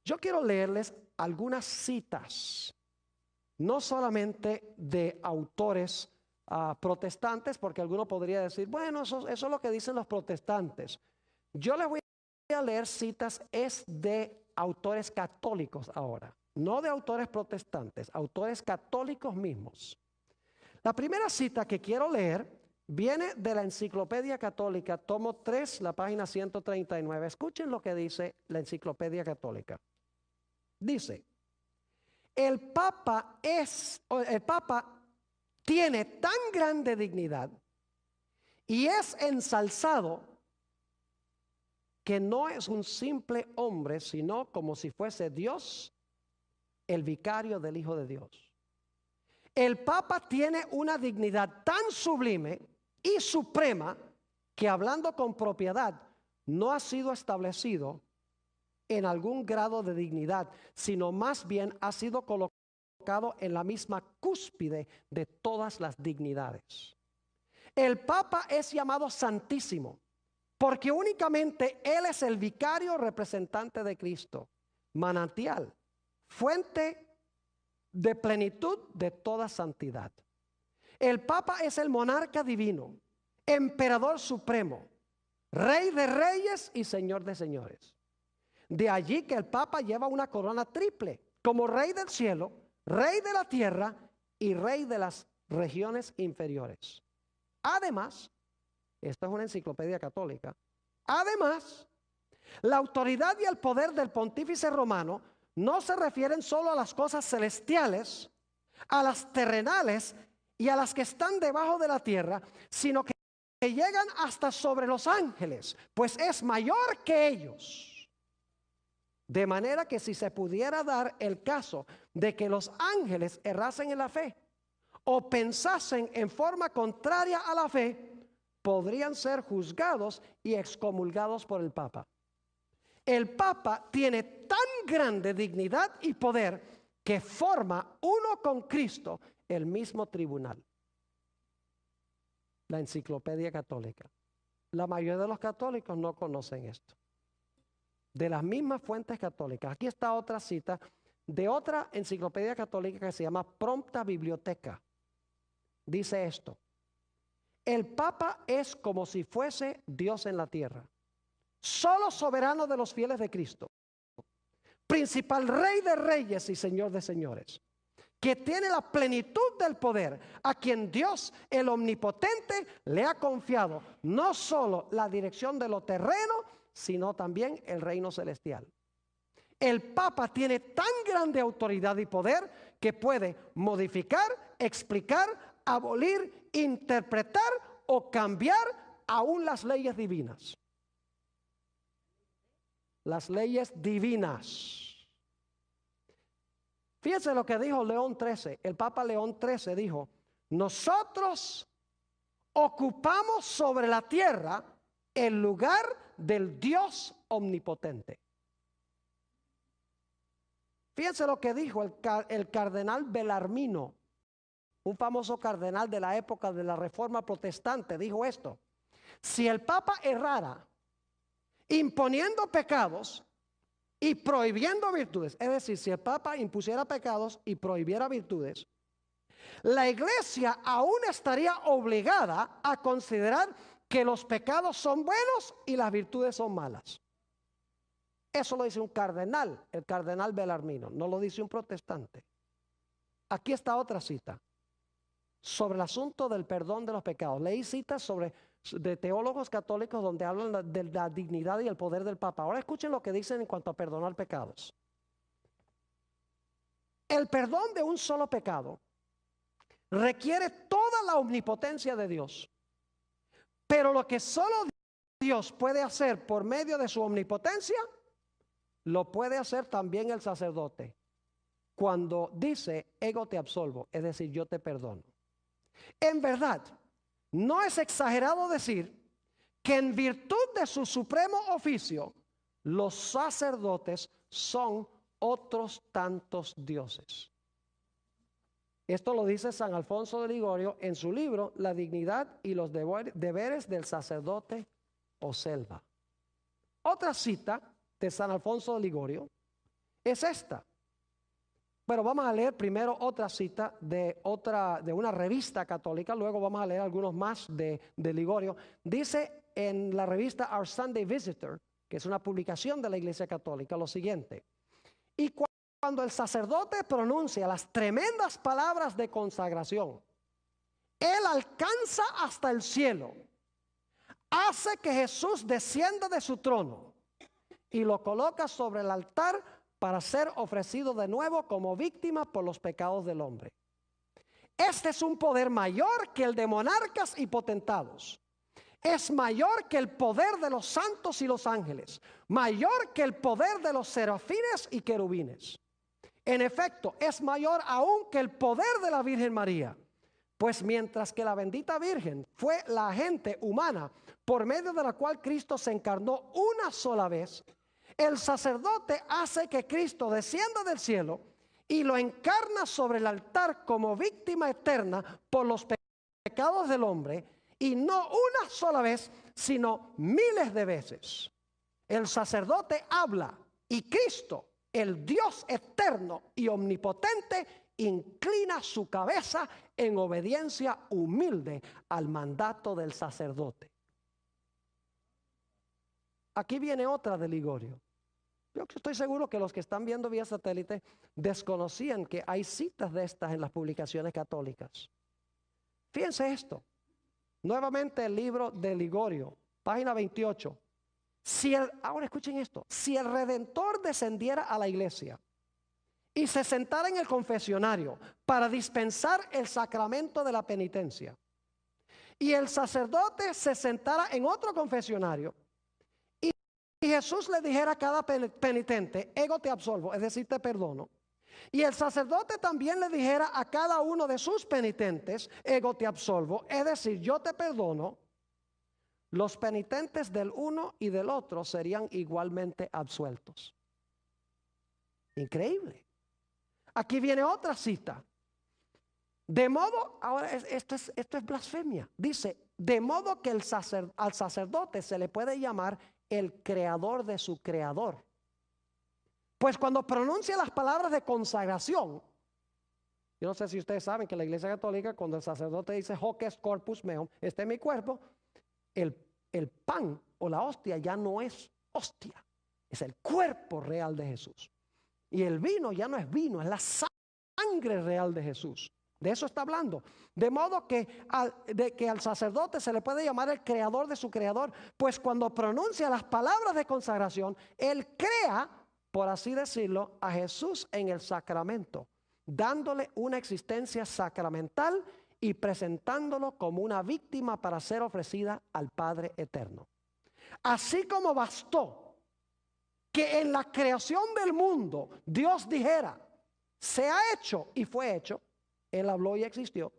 Yo quiero leerles algunas citas, no solamente de autores protestantes, porque alguno podría decir, bueno, eso es lo que dicen los protestantes. Yo les voy a leer citas de autores católicos ahora. No de autores protestantes, autores católicos mismos. La primera cita que quiero leer viene de la Enciclopedia Católica, tomo 3, la página 139. Escuchen lo que dice la Enciclopedia Católica. Dice, el Papa tiene tan grande dignidad y es ensalzado que no es un simple hombre, sino como si fuese Dios, el vicario del Hijo de Dios. El Papa tiene una dignidad tan sublime y suprema que, hablando con propiedad, no ha sido establecido en algún grado de dignidad, sino más bien ha sido colocado en la misma cúspide de todas las dignidades. El Papa es llamado Santísimo porque únicamente Él es el vicario representante de Cristo, manantial, fuente de plenitud de toda santidad. El Papa es el monarca divino, emperador supremo, rey de reyes y señor de señores. De allí que el Papa lleva una corona triple, como rey del cielo, rey de la tierra y rey de las regiones inferiores. Además, esta es una enciclopedia católica, además, la autoridad y el poder del pontífice romano no se refieren solo a las cosas celestiales, a las terrenales y a las que están debajo de la tierra, sino que llegan hasta sobre los ángeles, pues es mayor que ellos. De manera que si se pudiera dar el caso de que los ángeles errasen en la fe o pensasen en forma contraria a la fe, podrían ser juzgados y excomulgados por el Papa. El Papa tiene tan grande dignidad y poder que forma uno con Cristo el mismo tribunal. La Enciclopedia Católica. La mayoría de los católicos no conocen esto. De las mismas fuentes católicas. Aquí está otra cita de otra enciclopedia católica que se llama Prompta Biblioteca. Dice esto: el Papa es como si fuese Dios en la tierra, solo soberano de los fieles de Cristo, principal rey de reyes y señor de señores, que tiene la plenitud del poder, a quien Dios el omnipotente le ha confiado no solo la dirección de lo terreno, sino también el reino celestial. El Papa tiene tan grande autoridad y poder que puede modificar, explicar, abolir, interpretar o cambiar aún las leyes divinas. Las leyes divinas. Fíjense lo que dijo León XIII. El Papa León XIII dijo: nosotros ocupamos sobre la tierra el lugar del Dios omnipotente. Fíjense lo que dijo el cardenal Bellarmino, un famoso cardenal de la época de la Reforma Protestante. Dijo esto: si el Papa errara imponiendo pecados y prohibiendo virtudes, es decir, si el Papa impusiera pecados y prohibiera virtudes, la Iglesia aún estaría obligada a considerar que los pecados son buenos y las virtudes son malas. Eso lo dice un cardenal, el cardenal Bellarmino, no lo dice un protestante. Aquí está otra cita sobre el asunto del perdón de los pecados. Leí citas de teólogos católicos donde hablan de la dignidad y el poder del Papa. Ahora escuchen lo que dicen en cuanto a perdonar pecados. El perdón de un solo pecado requiere toda toda la omnipotencia de Dios. Pero lo que solo Dios puede hacer por medio de su omnipotencia, lo puede hacer también el sacerdote. Cuando dice, ego te absolvo, es decir, yo te perdono. En verdad, no es exagerado decir que en virtud de su supremo oficio, los sacerdotes son otros tantos dioses. Esto lo dice San Alfonso de Ligorio en su libro La dignidad y los deberes del sacerdote o selva. Otra cita de San Alfonso de Ligorio es esta. Pero vamos a leer primero otra cita de una revista católica, luego vamos a leer algunos más de Ligorio. Dice en la revista Our Sunday Visitor, que es una publicación de la Iglesia Católica, lo siguiente: y cuando el sacerdote pronuncia las tremendas palabras de consagración, él alcanza hasta el cielo, hace que Jesús descienda de su trono y lo coloca sobre el altar para ser ofrecido de nuevo como víctima por los pecados del hombre. Este es un poder mayor que el de monarcas y potentados. Es mayor que el poder de los santos y los ángeles, mayor que el poder de los serafines y querubines. En efecto, es mayor aún que el poder de la Virgen María, pues mientras que la bendita Virgen fue la agente humana por medio de la cual Cristo se encarnó una sola vez, el sacerdote hace que Cristo descienda del cielo y lo encarna sobre el altar como víctima eterna por los pecados del hombre, y no una sola vez, sino miles de veces. El sacerdote habla y Cristo, el Dios eterno y omnipotente, inclina su cabeza en obediencia humilde al mandato del sacerdote. Aquí viene otra de Ligorio. Yo estoy seguro que los que están viendo vía satélite desconocían que hay citas de estas en las publicaciones católicas. Fíjense esto. Nuevamente el libro de Ligorio, página 28. Ahora escuchen esto. Si el Redentor descendiera a la iglesia y se sentara en el confesionario para dispensar el sacramento de la penitencia, y el sacerdote se sentara en otro confesionario, y Jesús le dijera a cada penitente, ego te absolvo, es decir, te perdono, y el sacerdote también le dijera a cada uno de sus penitentes, ego te absolvo, es decir, yo te perdono, los penitentes del uno y del otro serían igualmente absueltos. Increíble. Aquí viene otra cita. De modo, ahora esto es blasfemia. Dice, de modo que al sacerdote se le puede llamar el creador de su creador. Pues cuando pronuncia las palabras de consagración, yo no sé si ustedes saben que la Iglesia Católica, cuando el sacerdote dice hoc est corpus meum, este es mi cuerpo, el pan o la hostia ya no es hostia, es el cuerpo real de Jesús. Y el vino ya no es vino, es la sangre real de Jesús. De eso está hablando. De modo que al sacerdote se le puede llamar el creador de su creador, pues cuando pronuncia las palabras de consagración, él crea, por así decirlo, a Jesús en el sacramento, dándole una existencia sacramental y presentándolo como una víctima para ser ofrecida al Padre eterno. Así como bastó que en la creación del mundo Dios dijera, se ha hecho y fue hecho, Él habló y existió.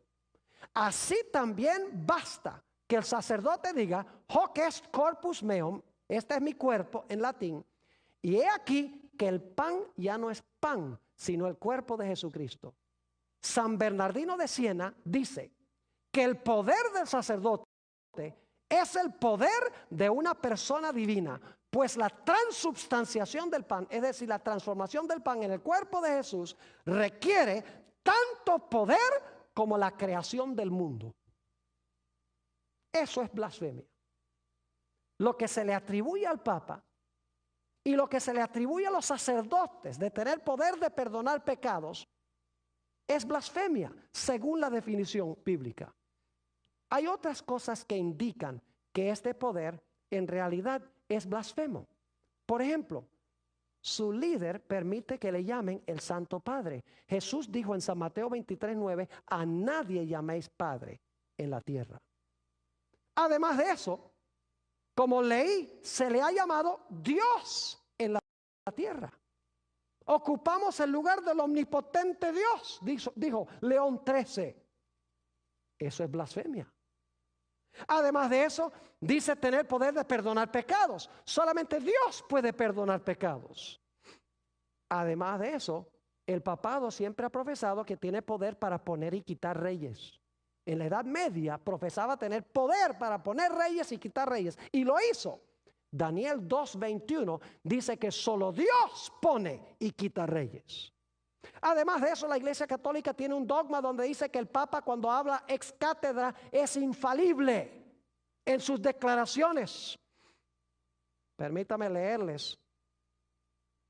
Así también basta que el sacerdote diga, hoc est corpus meum, este es mi cuerpo en latín, y he aquí que el pan ya no es pan, sino el cuerpo de Jesucristo. San Bernardino de Siena dice que el poder del sacerdote es el poder de una persona divina, pues la transubstanciación del pan, es decir, la transformación del pan en el cuerpo de Jesús, requiere tanto poder como la creación del mundo. Eso es blasfemia. Lo que se le atribuye al Papa y lo que se le atribuye a los sacerdotes de tener poder de perdonar pecados es blasfemia, según la definición bíblica. Hay otras cosas que indican que este poder en realidad es blasfemo. Por ejemplo, su líder permite que le llamen el Santo Padre. Jesús dijo en San Mateo 23:9, a nadie llaméis Padre, en la tierra. Además de eso, como leí, se le ha llamado Dios en la tierra. Ocupamos el lugar del omnipotente Dios, dijo León 13. Eso es blasfemia. Además de eso, dice tener poder de perdonar pecados. Solamente Dios puede perdonar pecados. Además de eso, el papado siempre ha profesado que tiene poder para poner y quitar reyes. En la Edad Media profesaba tener poder para poner reyes y quitar reyes. Y lo hizo. Daniel 2:21 dice que solo Dios pone y quita reyes. Además de eso, la Iglesia Católica tiene un dogma donde dice que el Papa, cuando habla ex cátedra, es infalible en sus declaraciones. Permítame leerles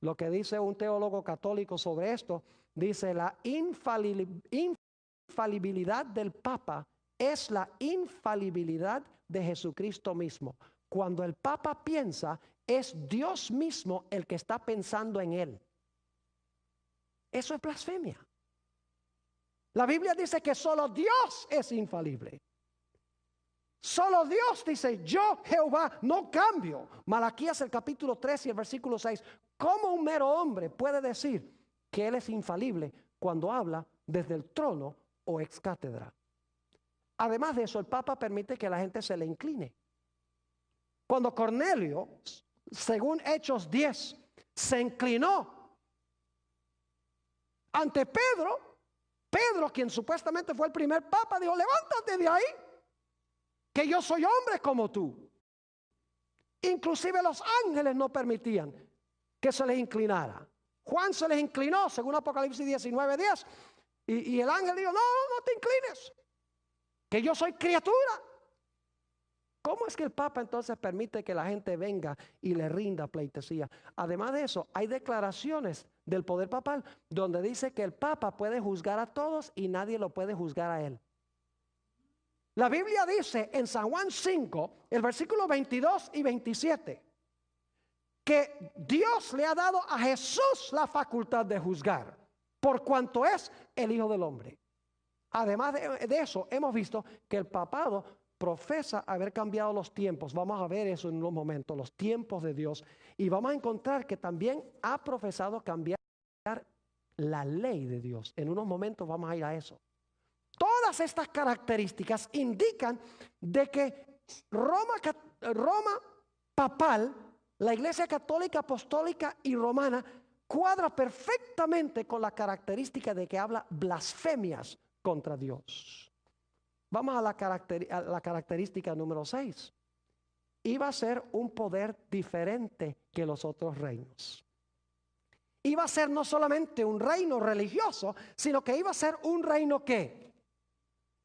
lo que dice un teólogo católico sobre esto. Dice: la infalibilidad del Papa es la infalibilidad de Jesucristo mismo. Cuando el Papa piensa, es Dios mismo el que está pensando en él. Eso es blasfemia. La Biblia dice que solo Dios es infalible. Solo Dios dice: yo, Jehová, no cambio. Malaquías el capítulo 3 y el versículo 6. ¿Cómo un mero hombre puede decir que él es infalible cuando habla desde el trono o ex cátedra? Además de eso, el Papa permite que la gente se le incline. Cuando Cornelio, según Hechos 10, se inclinó ante Pedro, quien supuestamente fue el primer papa, dijo: levántate de ahí, que yo soy hombre como tú. Inclusive los ángeles no permitían que se les inclinara. Juan se les inclinó, según Apocalipsis 19:10, y el ángel dijo: no te inclines, que yo soy criatura. ¿Cómo es que el Papa entonces permite que la gente venga y le rinda pleitesía? Además de eso, hay declaraciones del poder papal donde dice que el Papa puede juzgar a todos y nadie lo puede juzgar a él. La Biblia dice en San Juan 5, el versículo 22 y 27, que Dios le ha dado a Jesús la facultad de juzgar, por cuanto es el Hijo del Hombre. Además de eso, hemos visto que el papado profesa haber cambiado los tiempos. Vamos a ver eso en unos momentos, los tiempos de Dios. Y vamos a encontrar que también ha profesado cambiar la ley de Dios. En unos momentos vamos a ir a eso. Todas estas características indican de que Roma papal, la Iglesia Católica, Apostólica y Romana, cuadra perfectamente con la característica de que habla blasfemias contra Dios. Vamos a la característica número 6. Iba a ser un poder diferente que los otros reinos. Iba a ser no solamente un reino religioso, sino que iba a ser un reino ¿qué?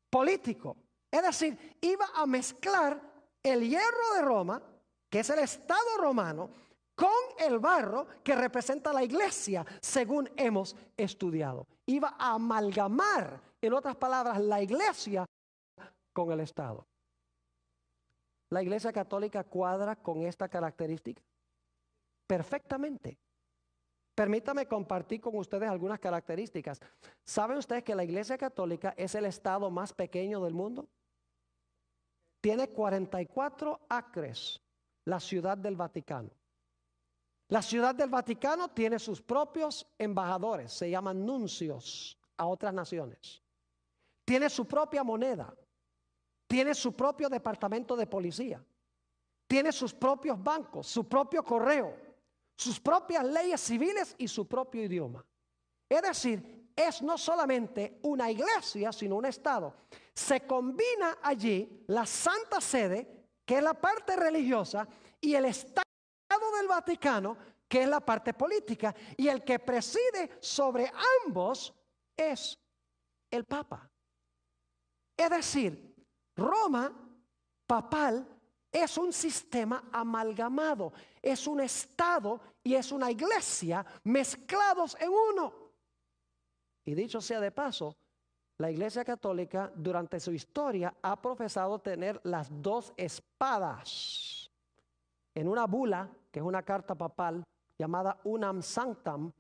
Político. Es decir, iba a mezclar el hierro de Roma, que es el Estado romano, con el barro que representa la iglesia, según hemos estudiado. Iba a amalgamar, en otras palabras, la iglesia con el Estado. ¿La Iglesia Católica cuadra con esta característica? Perfectamente. Permítame compartir con ustedes algunas características. ¿Saben ustedes que la Iglesia Católica es el Estado más pequeño del mundo? Tiene 44 acres, la Ciudad del Vaticano. La Ciudad del Vaticano tiene sus propios embajadores, se llaman nuncios a otras naciones. Tiene su propia moneda. Tiene su propio departamento de policía. Tiene sus propios bancos, su propio correo, sus propias leyes civiles y su propio idioma. Es decir, es no solamente una iglesia, sino un Estado. Se combina allí la Santa Sede, que es la parte religiosa, y el Estado del Vaticano, que es la parte política. Y el que preside sobre ambos es el Papa. Es decir, Roma papal es un sistema amalgamado, es un Estado y es una iglesia mezclados en uno. Y dicho sea de paso, la Iglesia Católica durante su historia ha profesado tener las dos espadas. En una bula, que es una carta papal llamada Unam Sanctam,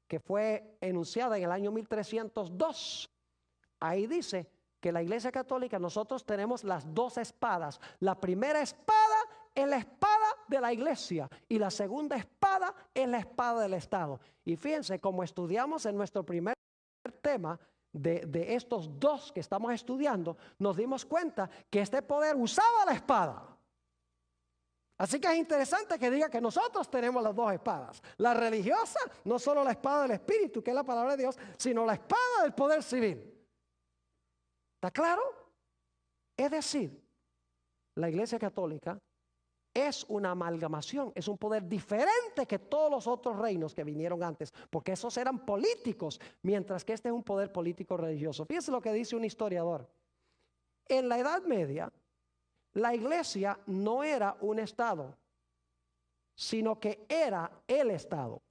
que fue enunciada en el año 1302, ahí dice que la Iglesia Católica nosotros tenemos las dos espadas. La primera espada es la espada de la Iglesia y la segunda espada es la espada del Estado. Y fíjense, como estudiamos en nuestro primer tema de estos dos que estamos estudiando, nos dimos cuenta que este poder usaba la espada. Así que es interesante que diga que nosotros tenemos las dos espadas. La religiosa, no solo la espada del Espíritu, que es la palabra de Dios, sino la espada del poder civil. ¿Está claro? Es decir, la Iglesia Católica es una amalgamación, es un poder diferente que todos los otros reinos que vinieron antes, porque esos eran políticos, mientras que este es un poder político religioso. Fíjense lo que dice un historiador. En la Edad Media, la Iglesia no era un Estado, sino que era el Estado.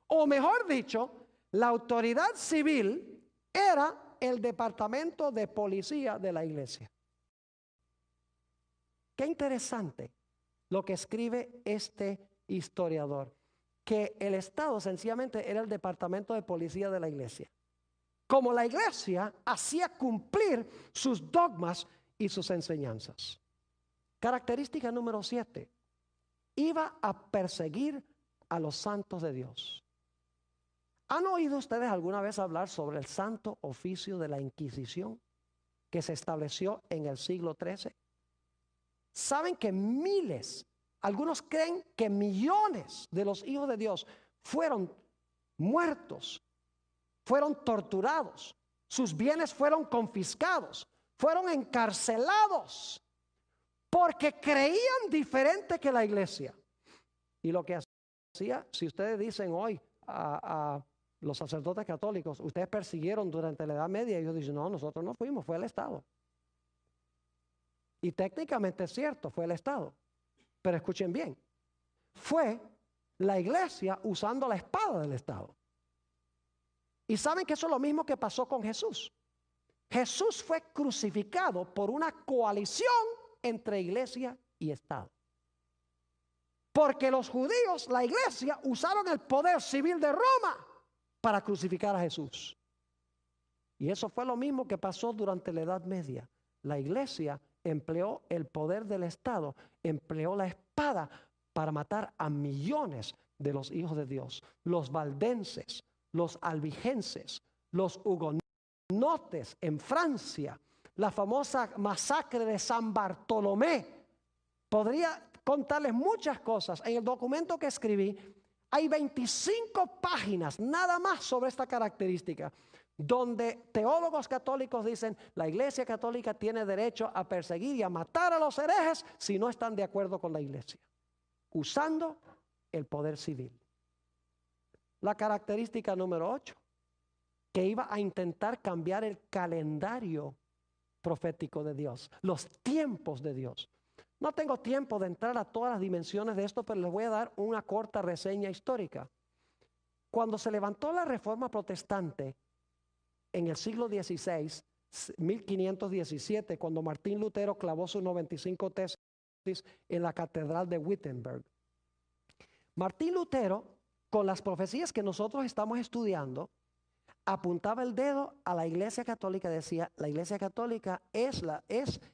O mejor dicho, la autoridad civil era el departamento de policía de la Iglesia. Qué interesante lo que escribe este historiador, que el Estado sencillamente era el departamento de policía de la Iglesia. Como la Iglesia hacía cumplir sus dogmas y sus enseñanzas. Característica número 7. Iba a perseguir a los santos de Dios. ¿Han oído ustedes alguna vez hablar sobre el santo oficio de la Inquisición que se estableció en el siglo XIII? Saben que miles, algunos creen que millones de los hijos de Dios fueron muertos, fueron torturados, sus bienes fueron confiscados, fueron encarcelados porque creían diferente que la Iglesia. Y lo que hacía, si ustedes dicen hoy a los sacerdotes católicos, ustedes persiguieron durante la Edad Media, ellos dicen, no, nosotros no fuimos, fue el Estado. Y técnicamente es cierto, fue el Estado. Pero escuchen bien, fue la Iglesia usando la espada del Estado. Y saben que eso es lo mismo que pasó con Jesús. Jesús fue crucificado por una coalición entre Iglesia y Estado. Porque los judíos, la Iglesia, usaron el poder civil de Roma para crucificar a Jesús. Y eso fue lo mismo que pasó durante la Edad Media. La Iglesia empleó el poder del Estado, empleó la espada para matar a millones de los hijos de Dios. Los valdenses, los albigenses, los hugonotes en Francia, la famosa masacre de San Bartolomé. Podría contarles muchas cosas. En el documento que escribí hay 25 páginas nada más sobre esta característica, donde teólogos católicos dicen la Iglesia Católica tiene derecho a perseguir y a matar a los herejes si no están de acuerdo con la Iglesia, usando el poder civil. La característica número 8, que iba a intentar cambiar el calendario profético de Dios, los tiempos de Dios. No tengo tiempo de entrar a todas las dimensiones de esto, pero les voy a dar una corta reseña histórica. Cuando se levantó la Reforma Protestante en el siglo XVI, 1517, cuando Martín Lutero clavó sus 95 tesis en la Catedral de Wittenberg, Martín Lutero, con las profecías que nosotros estamos estudiando, apuntaba el dedo a la Iglesia Católica y decía, la Iglesia Católica es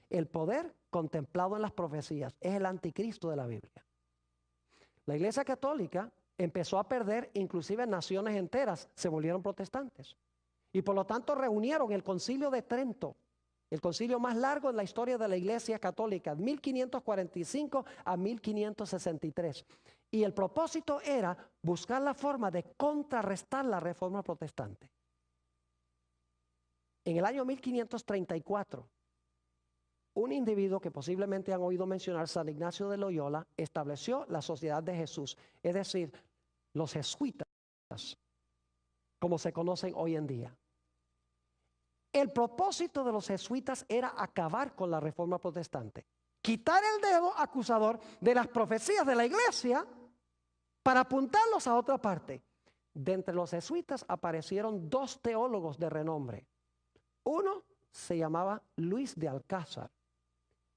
el poder contemplado en las profecías, es el anticristo de la Biblia. La Iglesia Católica empezó a perder, inclusive naciones enteras se volvieron protestantes. Y por lo tanto reunieron el Concilio de Trento, el concilio más largo en la historia de la Iglesia Católica, 1545 a 1563. Y el propósito era buscar la forma de contrarrestar la Reforma Protestante. En el año 1534, un individuo que posiblemente han oído mencionar, San Ignacio de Loyola, estableció la Sociedad de Jesús, es decir, los jesuitas, como se conocen hoy en día. El propósito de los jesuitas era acabar con la Reforma Protestante, quitar el dedo acusador de las profecías de la Iglesia para apuntarlos a otra parte. De entre los jesuitas aparecieron dos teólogos de renombre. Uno se llamaba Luis de Alcázar,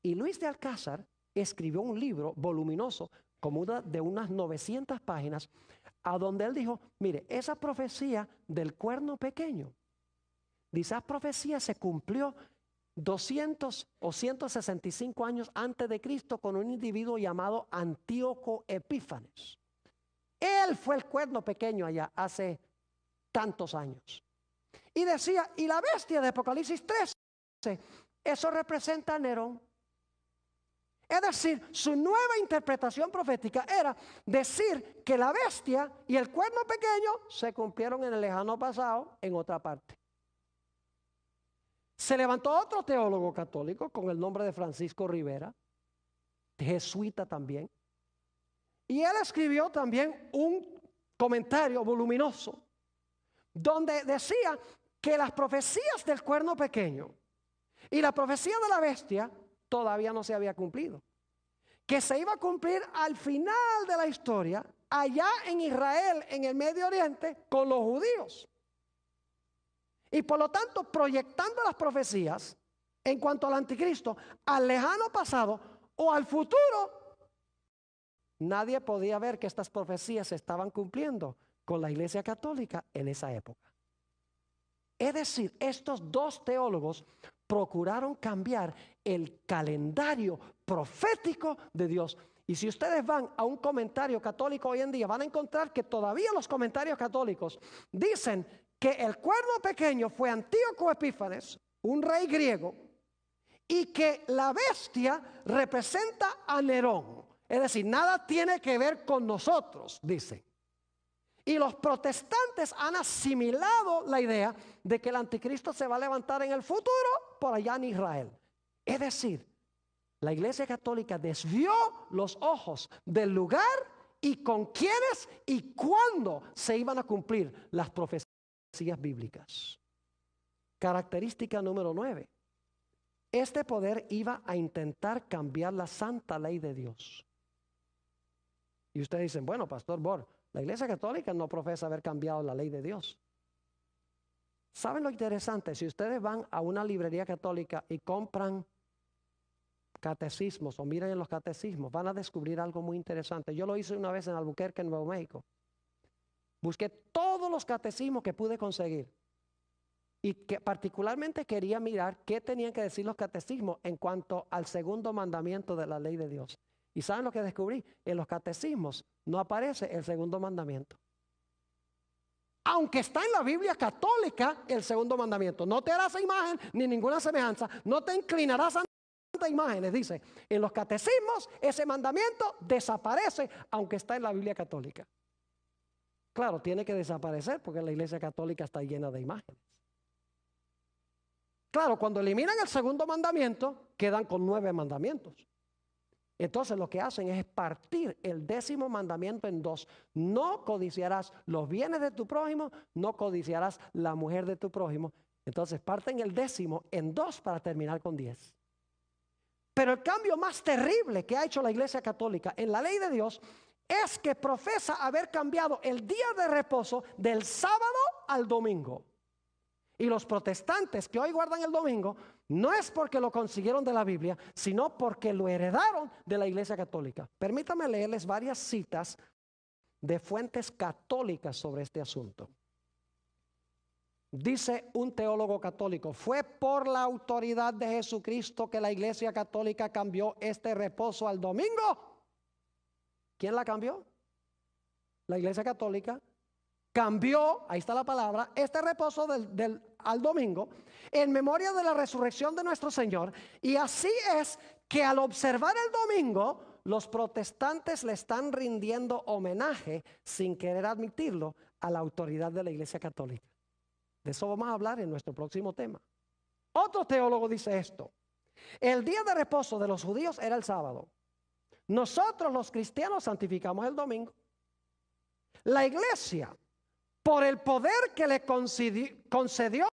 y Luis de Alcázar escribió un libro voluminoso, como de unas 900 páginas, a donde él dijo, mire, esa profecía del cuerno pequeño Dice, esa profecía se cumplió 200 o 165 años antes de Cristo con un individuo llamado Antíoco Epífanes. Él fue el cuerno pequeño allá hace tantos años. Y decía, y la bestia de Apocalipsis 13, eso representa a Nerón. Es decir, su nueva interpretación profética era decir que la bestia y el cuerno pequeño se cumplieron en el lejano pasado en otra parte. Se levantó otro teólogo católico con el nombre de Francisco Rivera, jesuita también, y él escribió también un comentario voluminoso donde decía que las profecías del cuerno pequeño y la profecía de la bestia todavía no se había cumplido, que se iba a cumplir al final de la historia allá en Israel, en el Medio Oriente, con los judíos. Y por lo tanto, proyectando las profecías en cuanto al anticristo al lejano pasado o al futuro, nadie podía ver que estas profecías se estaban cumpliendo con la Iglesia Católica en esa época. Es decir, estos dos teólogos procuraron cambiar el calendario profético de Dios. Y si ustedes van a un comentario católico hoy en día, van a encontrar que todavía los comentarios católicos dicen que el cuerno pequeño fue Antíoco Epífanes, un rey griego, y que la bestia representa a Nerón. Es decir, nada tiene que ver con nosotros, dicen. Y los protestantes han asimilado la idea de que el anticristo se va a levantar en el futuro por allá en Israel. Es decir, la Iglesia Católica desvió los ojos del lugar y con quiénes y cuándo se iban a cumplir las profecías bíblicas. Característica número 9. Este poder iba a intentar cambiar la santa ley de Dios. Y ustedes dicen, bueno, Pastor Bor, la Iglesia Católica no profesa haber cambiado la ley de Dios. ¿Saben lo interesante? Si ustedes van a una librería católica y compran catecismos o miran en los catecismos, van a descubrir algo muy interesante. Yo lo hice una vez en Albuquerque, Nuevo México. Busqué todos los catecismos que pude conseguir y que particularmente quería mirar qué tenían que decir los catecismos en cuanto al segundo mandamiento de la ley de Dios. ¿Y saben lo que descubrí? En los catecismos no aparece el segundo mandamiento. Aunque está en la Biblia católica el segundo mandamiento. No te harás imagen ni ninguna semejanza. No te inclinarás ante imágenes. Dice, en los catecismos ese mandamiento desaparece aunque está en la Biblia católica. Claro, tiene que desaparecer porque la Iglesia Católica está llena de imágenes. Claro, cuando eliminan el segundo mandamiento, quedan con 9 mandamientos. Entonces lo que hacen es partir el 10º mandamiento en 2. No codiciarás los bienes de tu prójimo, no codiciarás la mujer de tu prójimo. Entonces parten el 10º en 2 para terminar con 10. Pero el cambio más terrible que ha hecho la Iglesia Católica en la ley de Dios es que profesa haber cambiado el día de reposo del sábado al domingo. Y los protestantes que hoy guardan el domingo no es porque lo consiguieron de la Biblia, sino porque lo heredaron de la Iglesia Católica. Permítanme leerles varias citas de fuentes católicas sobre este asunto. Dice un teólogo católico, fue por la autoridad de Jesucristo que la Iglesia Católica cambió este reposo al domingo. ¿Quién la cambió? La Iglesia Católica cambió, ahí está la palabra, este reposo al domingo en memoria de la resurrección de nuestro Señor. Y así es que al observar el domingo, los protestantes le están rindiendo homenaje sin querer admitirlo a la autoridad de la Iglesia Católica. De eso vamos a hablar en nuestro próximo tema. Otro teólogo dice esto: el día de reposo de los judíos era el sábado. Nosotros los cristianos santificamos el domingo. La Iglesia, por el poder que le concedió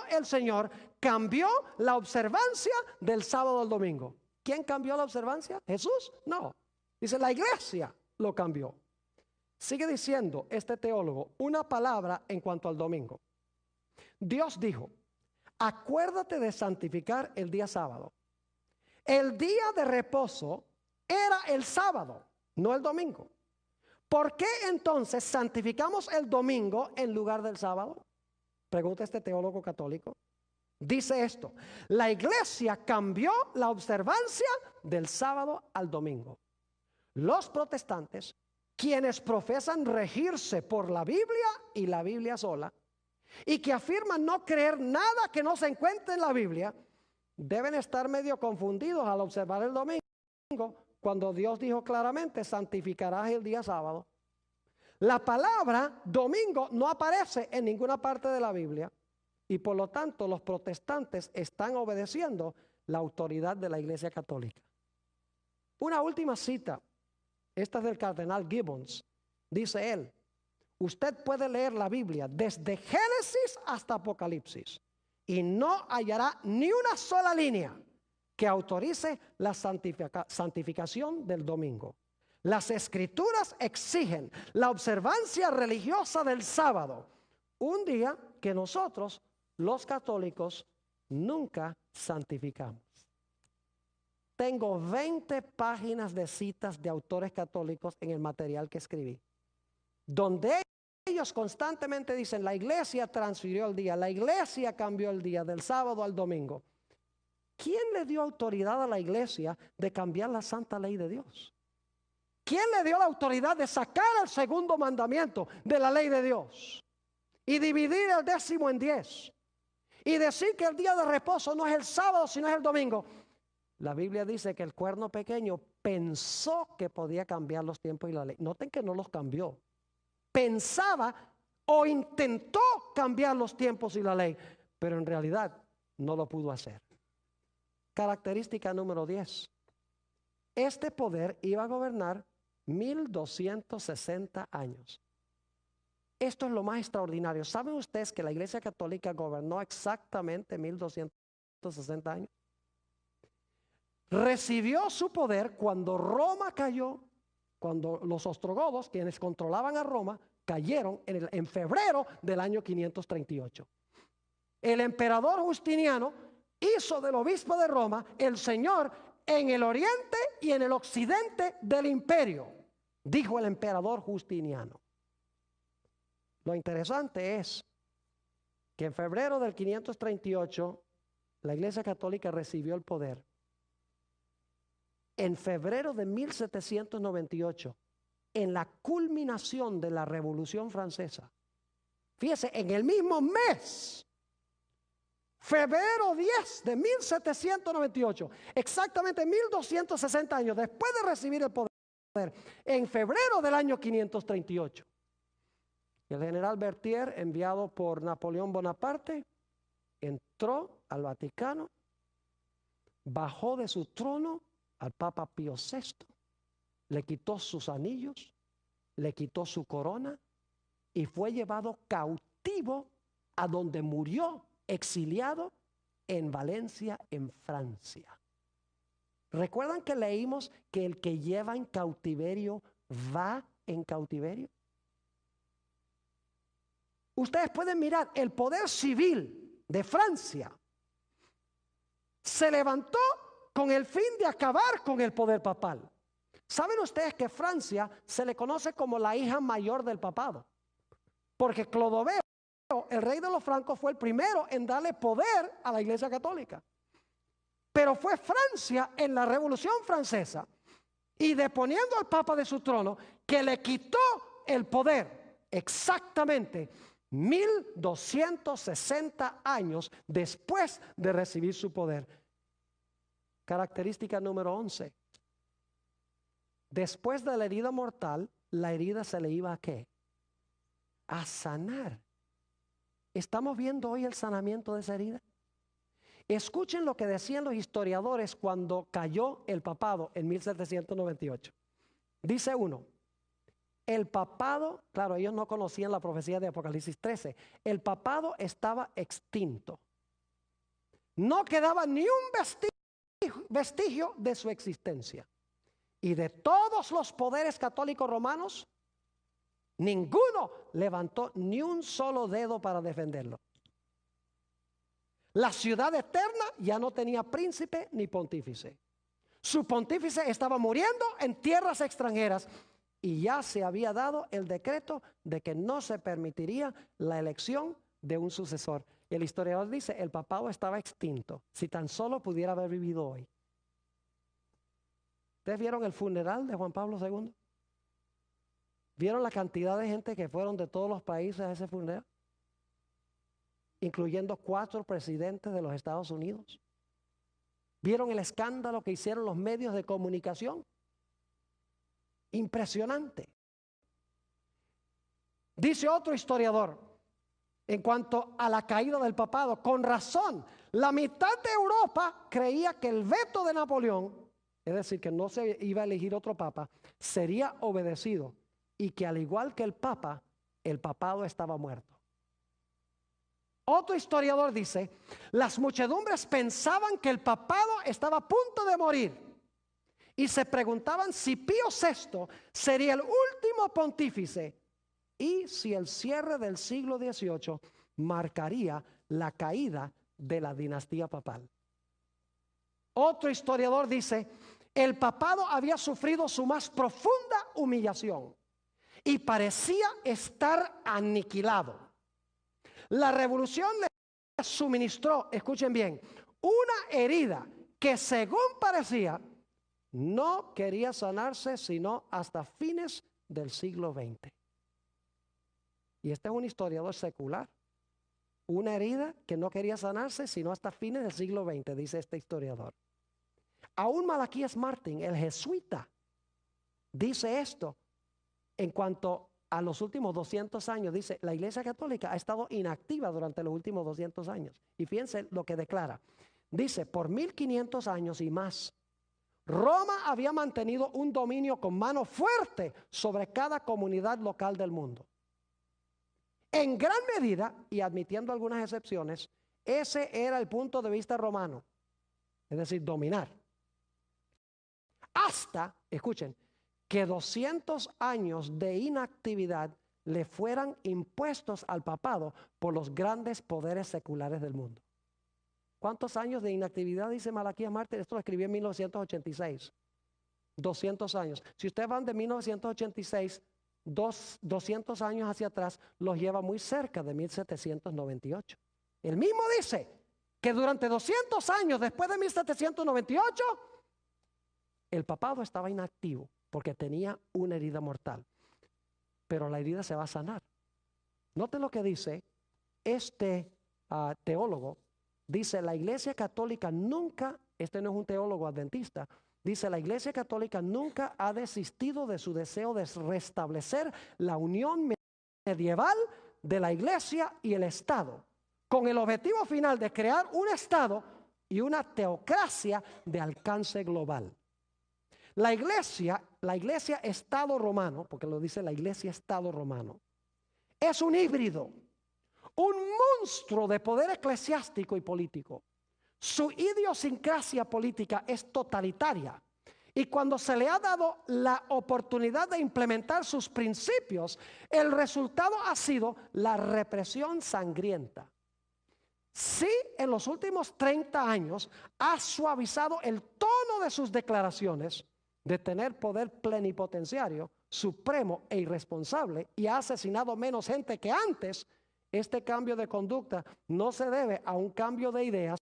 el Señor, cambió la observancia del sábado al domingo. ¿Quién cambió la observancia? ¿Jesús? No. Dice, la Iglesia lo cambió. Sigue diciendo este teólogo una palabra en cuanto al domingo. Dios dijo, acuérdate de santificar el día sábado. El día de reposo era el sábado, no el domingo. ¿Por qué entonces santificamos el domingo en lugar del sábado? pregunta este teólogo católico, dice esto: la iglesia cambió la observancia del sábado al domingo. Los protestantes, quienes profesan regirse por la Biblia y la Biblia sola, y que afirman no creer nada que no se encuentre en la Biblia, deben estar medio confundidos al observar el domingo, cuando Dios dijo claramente: santificarás el día sábado. La palabra domingo no aparece en ninguna parte de la Biblia, y por lo tanto los protestantes están obedeciendo la autoridad de la Iglesia Católica. Una última cita, esta es del cardenal Gibbons. Dice él: usted puede leer la Biblia desde Génesis hasta Apocalipsis y no hallará ni una sola línea que autorice la santificación del domingo. Las escrituras exigen la observancia religiosa del sábado, un día que nosotros, los católicos, nunca santificamos. Tengo 20 páginas de citas de autores católicos en el material que escribí, donde ellos constantemente dicen: la iglesia transfirió el día, la iglesia cambió el día del sábado al domingo. ¿Quién le dio autoridad a la iglesia de cambiar la santa ley de Dios? ¿Quién le dio la autoridad de sacar el segundo mandamiento de la ley de Dios y dividir el 10 en 10 y decir que el día de reposo no es el sábado sino es el domingo? La Biblia dice que el cuerno pequeño pensó que podía cambiar los tiempos y la ley. Noten que no los cambió. Pensaba o intentó cambiar los tiempos y la ley, pero en realidad no lo pudo hacer. Característica número 10. Este poder iba a gobernar 1260 años. Esto es lo más extraordinario. ¿Saben ustedes que la Iglesia Católica gobernó exactamente 1260 años? Recibió su poder cuando Roma cayó, cuando los ostrogodos, quienes controlaban a Roma, cayeron en febrero del año 538. El emperador Justiniano hizo del obispo de Roma el señor en el oriente y en el occidente del imperio, dijo el emperador Justiniano. Lo interesante es que en febrero del 538 la Iglesia Católica recibió el poder. En febrero de 1798, en la culminación de la Revolución Francesa, fíjese, en el mismo mes, febrero 10 de 1798, exactamente 1260 años después de recibir el poder, en febrero del año 538, el general Berthier, enviado por Napoleón Bonaparte, entró al Vaticano, bajó de su trono al Papa Pío VI, le quitó sus anillos, le quitó su corona y fue llevado cautivo a donde murió, exiliado en Valencia, en Francia. ¿Recuerdan que leímos que el que lleva en cautiverio va en cautiverio? Ustedes pueden mirar, el poder civil de Francia se levantó con el fin de acabar con el poder papal. ¿Saben ustedes que Francia se le conoce como la hija mayor del papado? Porque Clodoveo, el rey de los francos, fue el primero en darle poder a la Iglesia Católica. Pero fue Francia en la Revolución Francesa y deponiendo al Papa de su trono que le quitó el poder exactamente 1260 años después de recibir su poder. Característica número 11. Después de la herida mortal, la herida se le iba a ¿qué? A sanar. ¿Estamos viendo hoy el sanamiento de esa herida? Escuchen lo que decían los historiadores cuando cayó el papado en 1798. Dice uno: el papado, claro, ellos no conocían la profecía de Apocalipsis 13. El papado estaba extinto. No quedaba ni un vestigio de su existencia. Y de todos los poderes católicos romanos, ninguno levantó ni un solo dedo para defenderlo. La ciudad eterna ya no tenía príncipe ni pontífice. Su pontífice estaba muriendo en tierras extranjeras y ya se había dado el decreto de que no se permitiría la elección de un sucesor. El historiador dice, el papado estaba extinto, si tan solo pudiera haber vivido hoy. ¿Ustedes vieron el funeral de Juan Pablo II? ¿Vieron la cantidad de gente que fueron de todos los países a ese funeral? Incluyendo 4 presidentes de los Estados Unidos. ¿Vieron el escándalo que hicieron los medios de comunicación? Impresionante. Dice otro historiador, en cuanto a la caída del papado, con razón, la mitad de Europa creía que el veto de Napoleón, es decir, que no se iba a elegir otro papa, sería obedecido y que al igual que el papa, el papado estaba muerto. Otro historiador dice, las muchedumbres pensaban que el papado estaba a punto de morir y se preguntaban si Pío VI sería el último pontífice y si el cierre del siglo XVIII marcaría la caída de la dinastía papal. Otro historiador dice, el papado había sufrido su más profunda humillación y parecía estar aniquilado. La revolución le suministró, escuchen bien, una herida que según parecía no quería sanarse sino hasta fines del siglo XX. Y este es un historiador secular. Una herida que no quería sanarse sino hasta fines del siglo XX, dice este historiador. Aún Malaquías Martín, el jesuita, dice esto en cuanto a los últimos 200 años. Dice, la Iglesia Católica ha estado inactiva durante los últimos 200 años. Y fíjense lo que declara. Dice, por 1500 años y más, Roma había mantenido un dominio con mano fuerte sobre cada comunidad local del mundo. En gran medida, y admitiendo algunas excepciones, ese era el punto de vista romano, es decir, dominar. Hasta, escuchen, que 200 años de inactividad le fueran impuestos al papado por los grandes poderes seculares del mundo. ¿Cuántos años de inactividad dice Malaquías Martín? Esto lo escribió en 1986. 200 años. Si ustedes van de 1986, 200 años hacia atrás, los lleva muy cerca de 1798. El mismo dice que durante 200 años después de 1798, el papado estaba inactivo porque tenía una herida mortal. Pero la herida se va a sanar. Noten lo que dice este teólogo. Dice, la Iglesia Católica nunca, este no es un teólogo adventista, dice, la Iglesia Católica nunca ha desistido de su deseo de restablecer la unión medieval de la Iglesia y el Estado, con el objetivo final de crear un Estado y una teocracia de alcance global. La Iglesia Estado romano, porque lo dice la Iglesia Estado romano, es un híbrido, un monstruo de poder eclesiástico y político. Su idiosincrasia política es totalitaria y cuando se le ha dado la oportunidad de implementar sus principios, el resultado ha sido la represión sangrienta. Sí, en los últimos 30 años ha suavizado el tono de sus declaraciones de tener poder plenipotenciario, supremo e irresponsable y ha asesinado menos gente que antes. Este cambio de conducta no se debe a un cambio de ideas,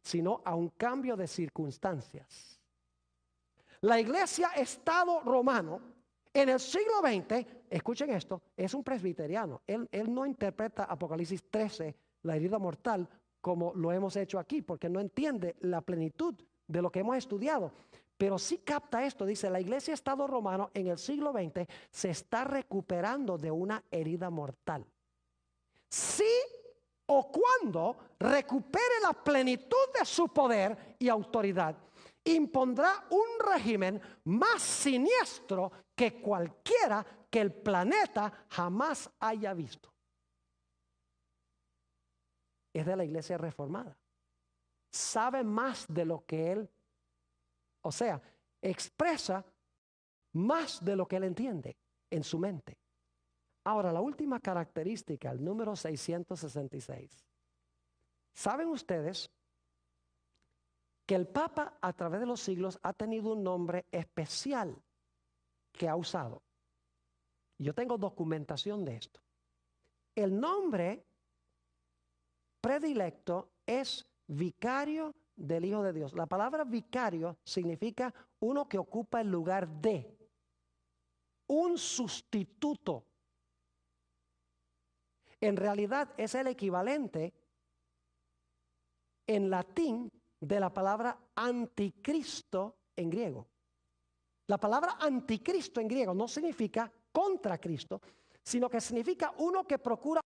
sino a un cambio de circunstancias. La Iglesia Estado romano en el siglo XX, escuchen esto, es un presbiteriano. Él no interpreta Apocalipsis 13, la herida mortal, como lo hemos hecho aquí, porque no entiende la plenitud de lo que hemos estudiado. Pero sí capta esto, dice, la Iglesia Estado romano en el siglo XX se está recuperando de una herida mortal. Si o cuando recupere la plenitud de su poder y autoridad, impondrá un régimen más siniestro que cualquiera que el planeta jamás haya visto. Es de la Iglesia Reformada. Sabe más de lo que él, o sea, expresa más de lo que él entiende en su mente. Ahora, la última característica, el número 666. ¿Saben ustedes que el Papa a través de los siglos ha tenido un nombre especial que ha usado? Yo tengo documentación de esto. El nombre predilecto es vicario del Hijo de Dios. La palabra vicario significa uno que ocupa el lugar de, un sustituto. En realidad es el equivalente en latín de la palabra anticristo en griego. La palabra anticristo en griego no significa contra Cristo, sino que significa uno que procura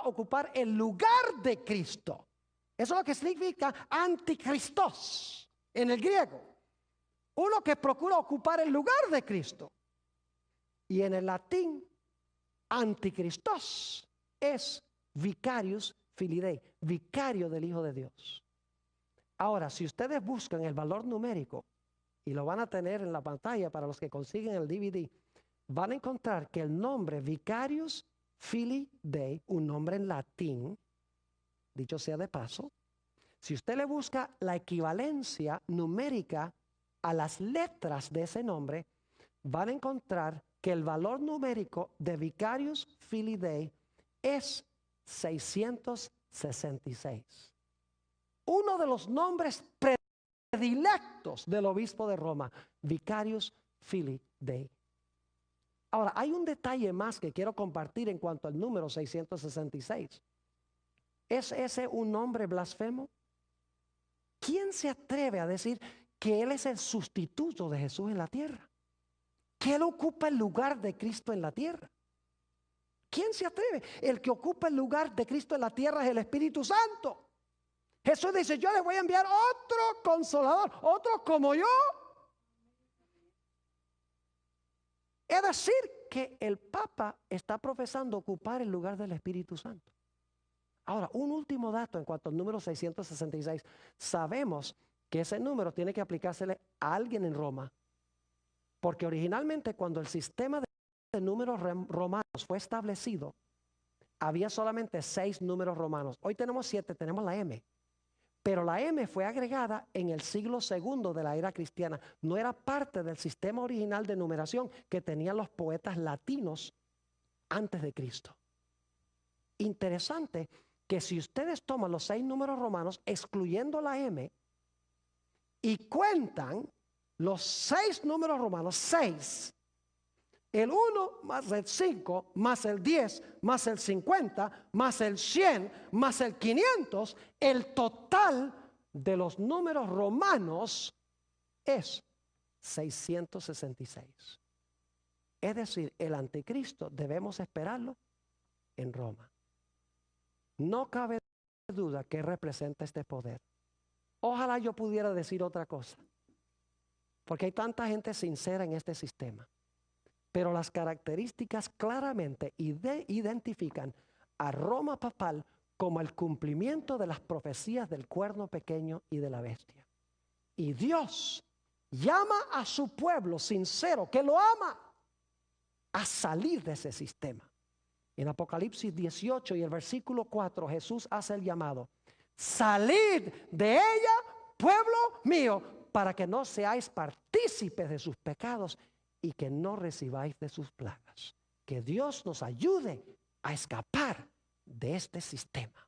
ocupar el lugar de Cristo. Eso es lo que significa anticristos en el griego. Uno que procura ocupar el lugar de Cristo. Y en el latín, anticristos es vicarius filii Dei, vicario del Hijo de Dios. Ahora, si ustedes buscan el valor numérico, y lo van a tener en la pantalla para los que consiguen el DVD, van a encontrar que el nombre vicarius filii Dei, un nombre en latín, dicho sea de paso, si usted le busca la equivalencia numérica a las letras de ese nombre, van a encontrar que el valor numérico de vicarius filii Dei es 666. Uno de los nombres predilectos del obispo de Roma, vicarius filii Dei. Ahora, hay un detalle más que quiero compartir en cuanto al número 666. ¿Es ese un nombre blasfemo? ¿Quién se atreve a decir que Él es el sustituto de Jesús en la tierra? Que Él ocupa el lugar de Cristo en la tierra. ¿Quién se atreve? El que ocupa el lugar de Cristo en la tierra es el Espíritu Santo. Jesús dice, yo les voy a enviar otro consolador, otro como yo. Es decir, que el Papa está profesando ocupar el lugar del Espíritu Santo. Ahora, un último dato en cuanto al número 666. Sabemos que ese número tiene que aplicársele a alguien en Roma, porque originalmente cuando el sistema de números romanos fue establecido, había solamente 6 números romanos. Hoy tenemos 7, tenemos la M. Pero la M fue agregada en el siglo II de la era cristiana. No era parte del sistema original de numeración que tenían los poetas latinos antes de Cristo. Interesante que si ustedes toman los 6 números romanos, excluyendo la M, y cuentan los 6 números romanos, 6, el 1 más el 5, más el 10, más el 50, más el 100, más el 500, el total de los números romanos es 666. Es decir, el anticristo debemos esperarlo en Roma. No cabe duda que representa este poder. Ojalá yo pudiera decir otra cosa, porque hay tanta gente sincera en este sistema. Pero las características claramente identifican a Roma papal como el cumplimiento de las profecías del cuerno pequeño y de la bestia. Y Dios llama a su pueblo sincero, que lo ama, a salir de ese sistema. En Apocalipsis 18 y el versículo 4, Jesús hace el llamado: salid de ella, pueblo mío, para que no seáis partícipes de sus pecados y que no recibáis de sus plagas. Que Dios nos ayude a escapar de este sistema.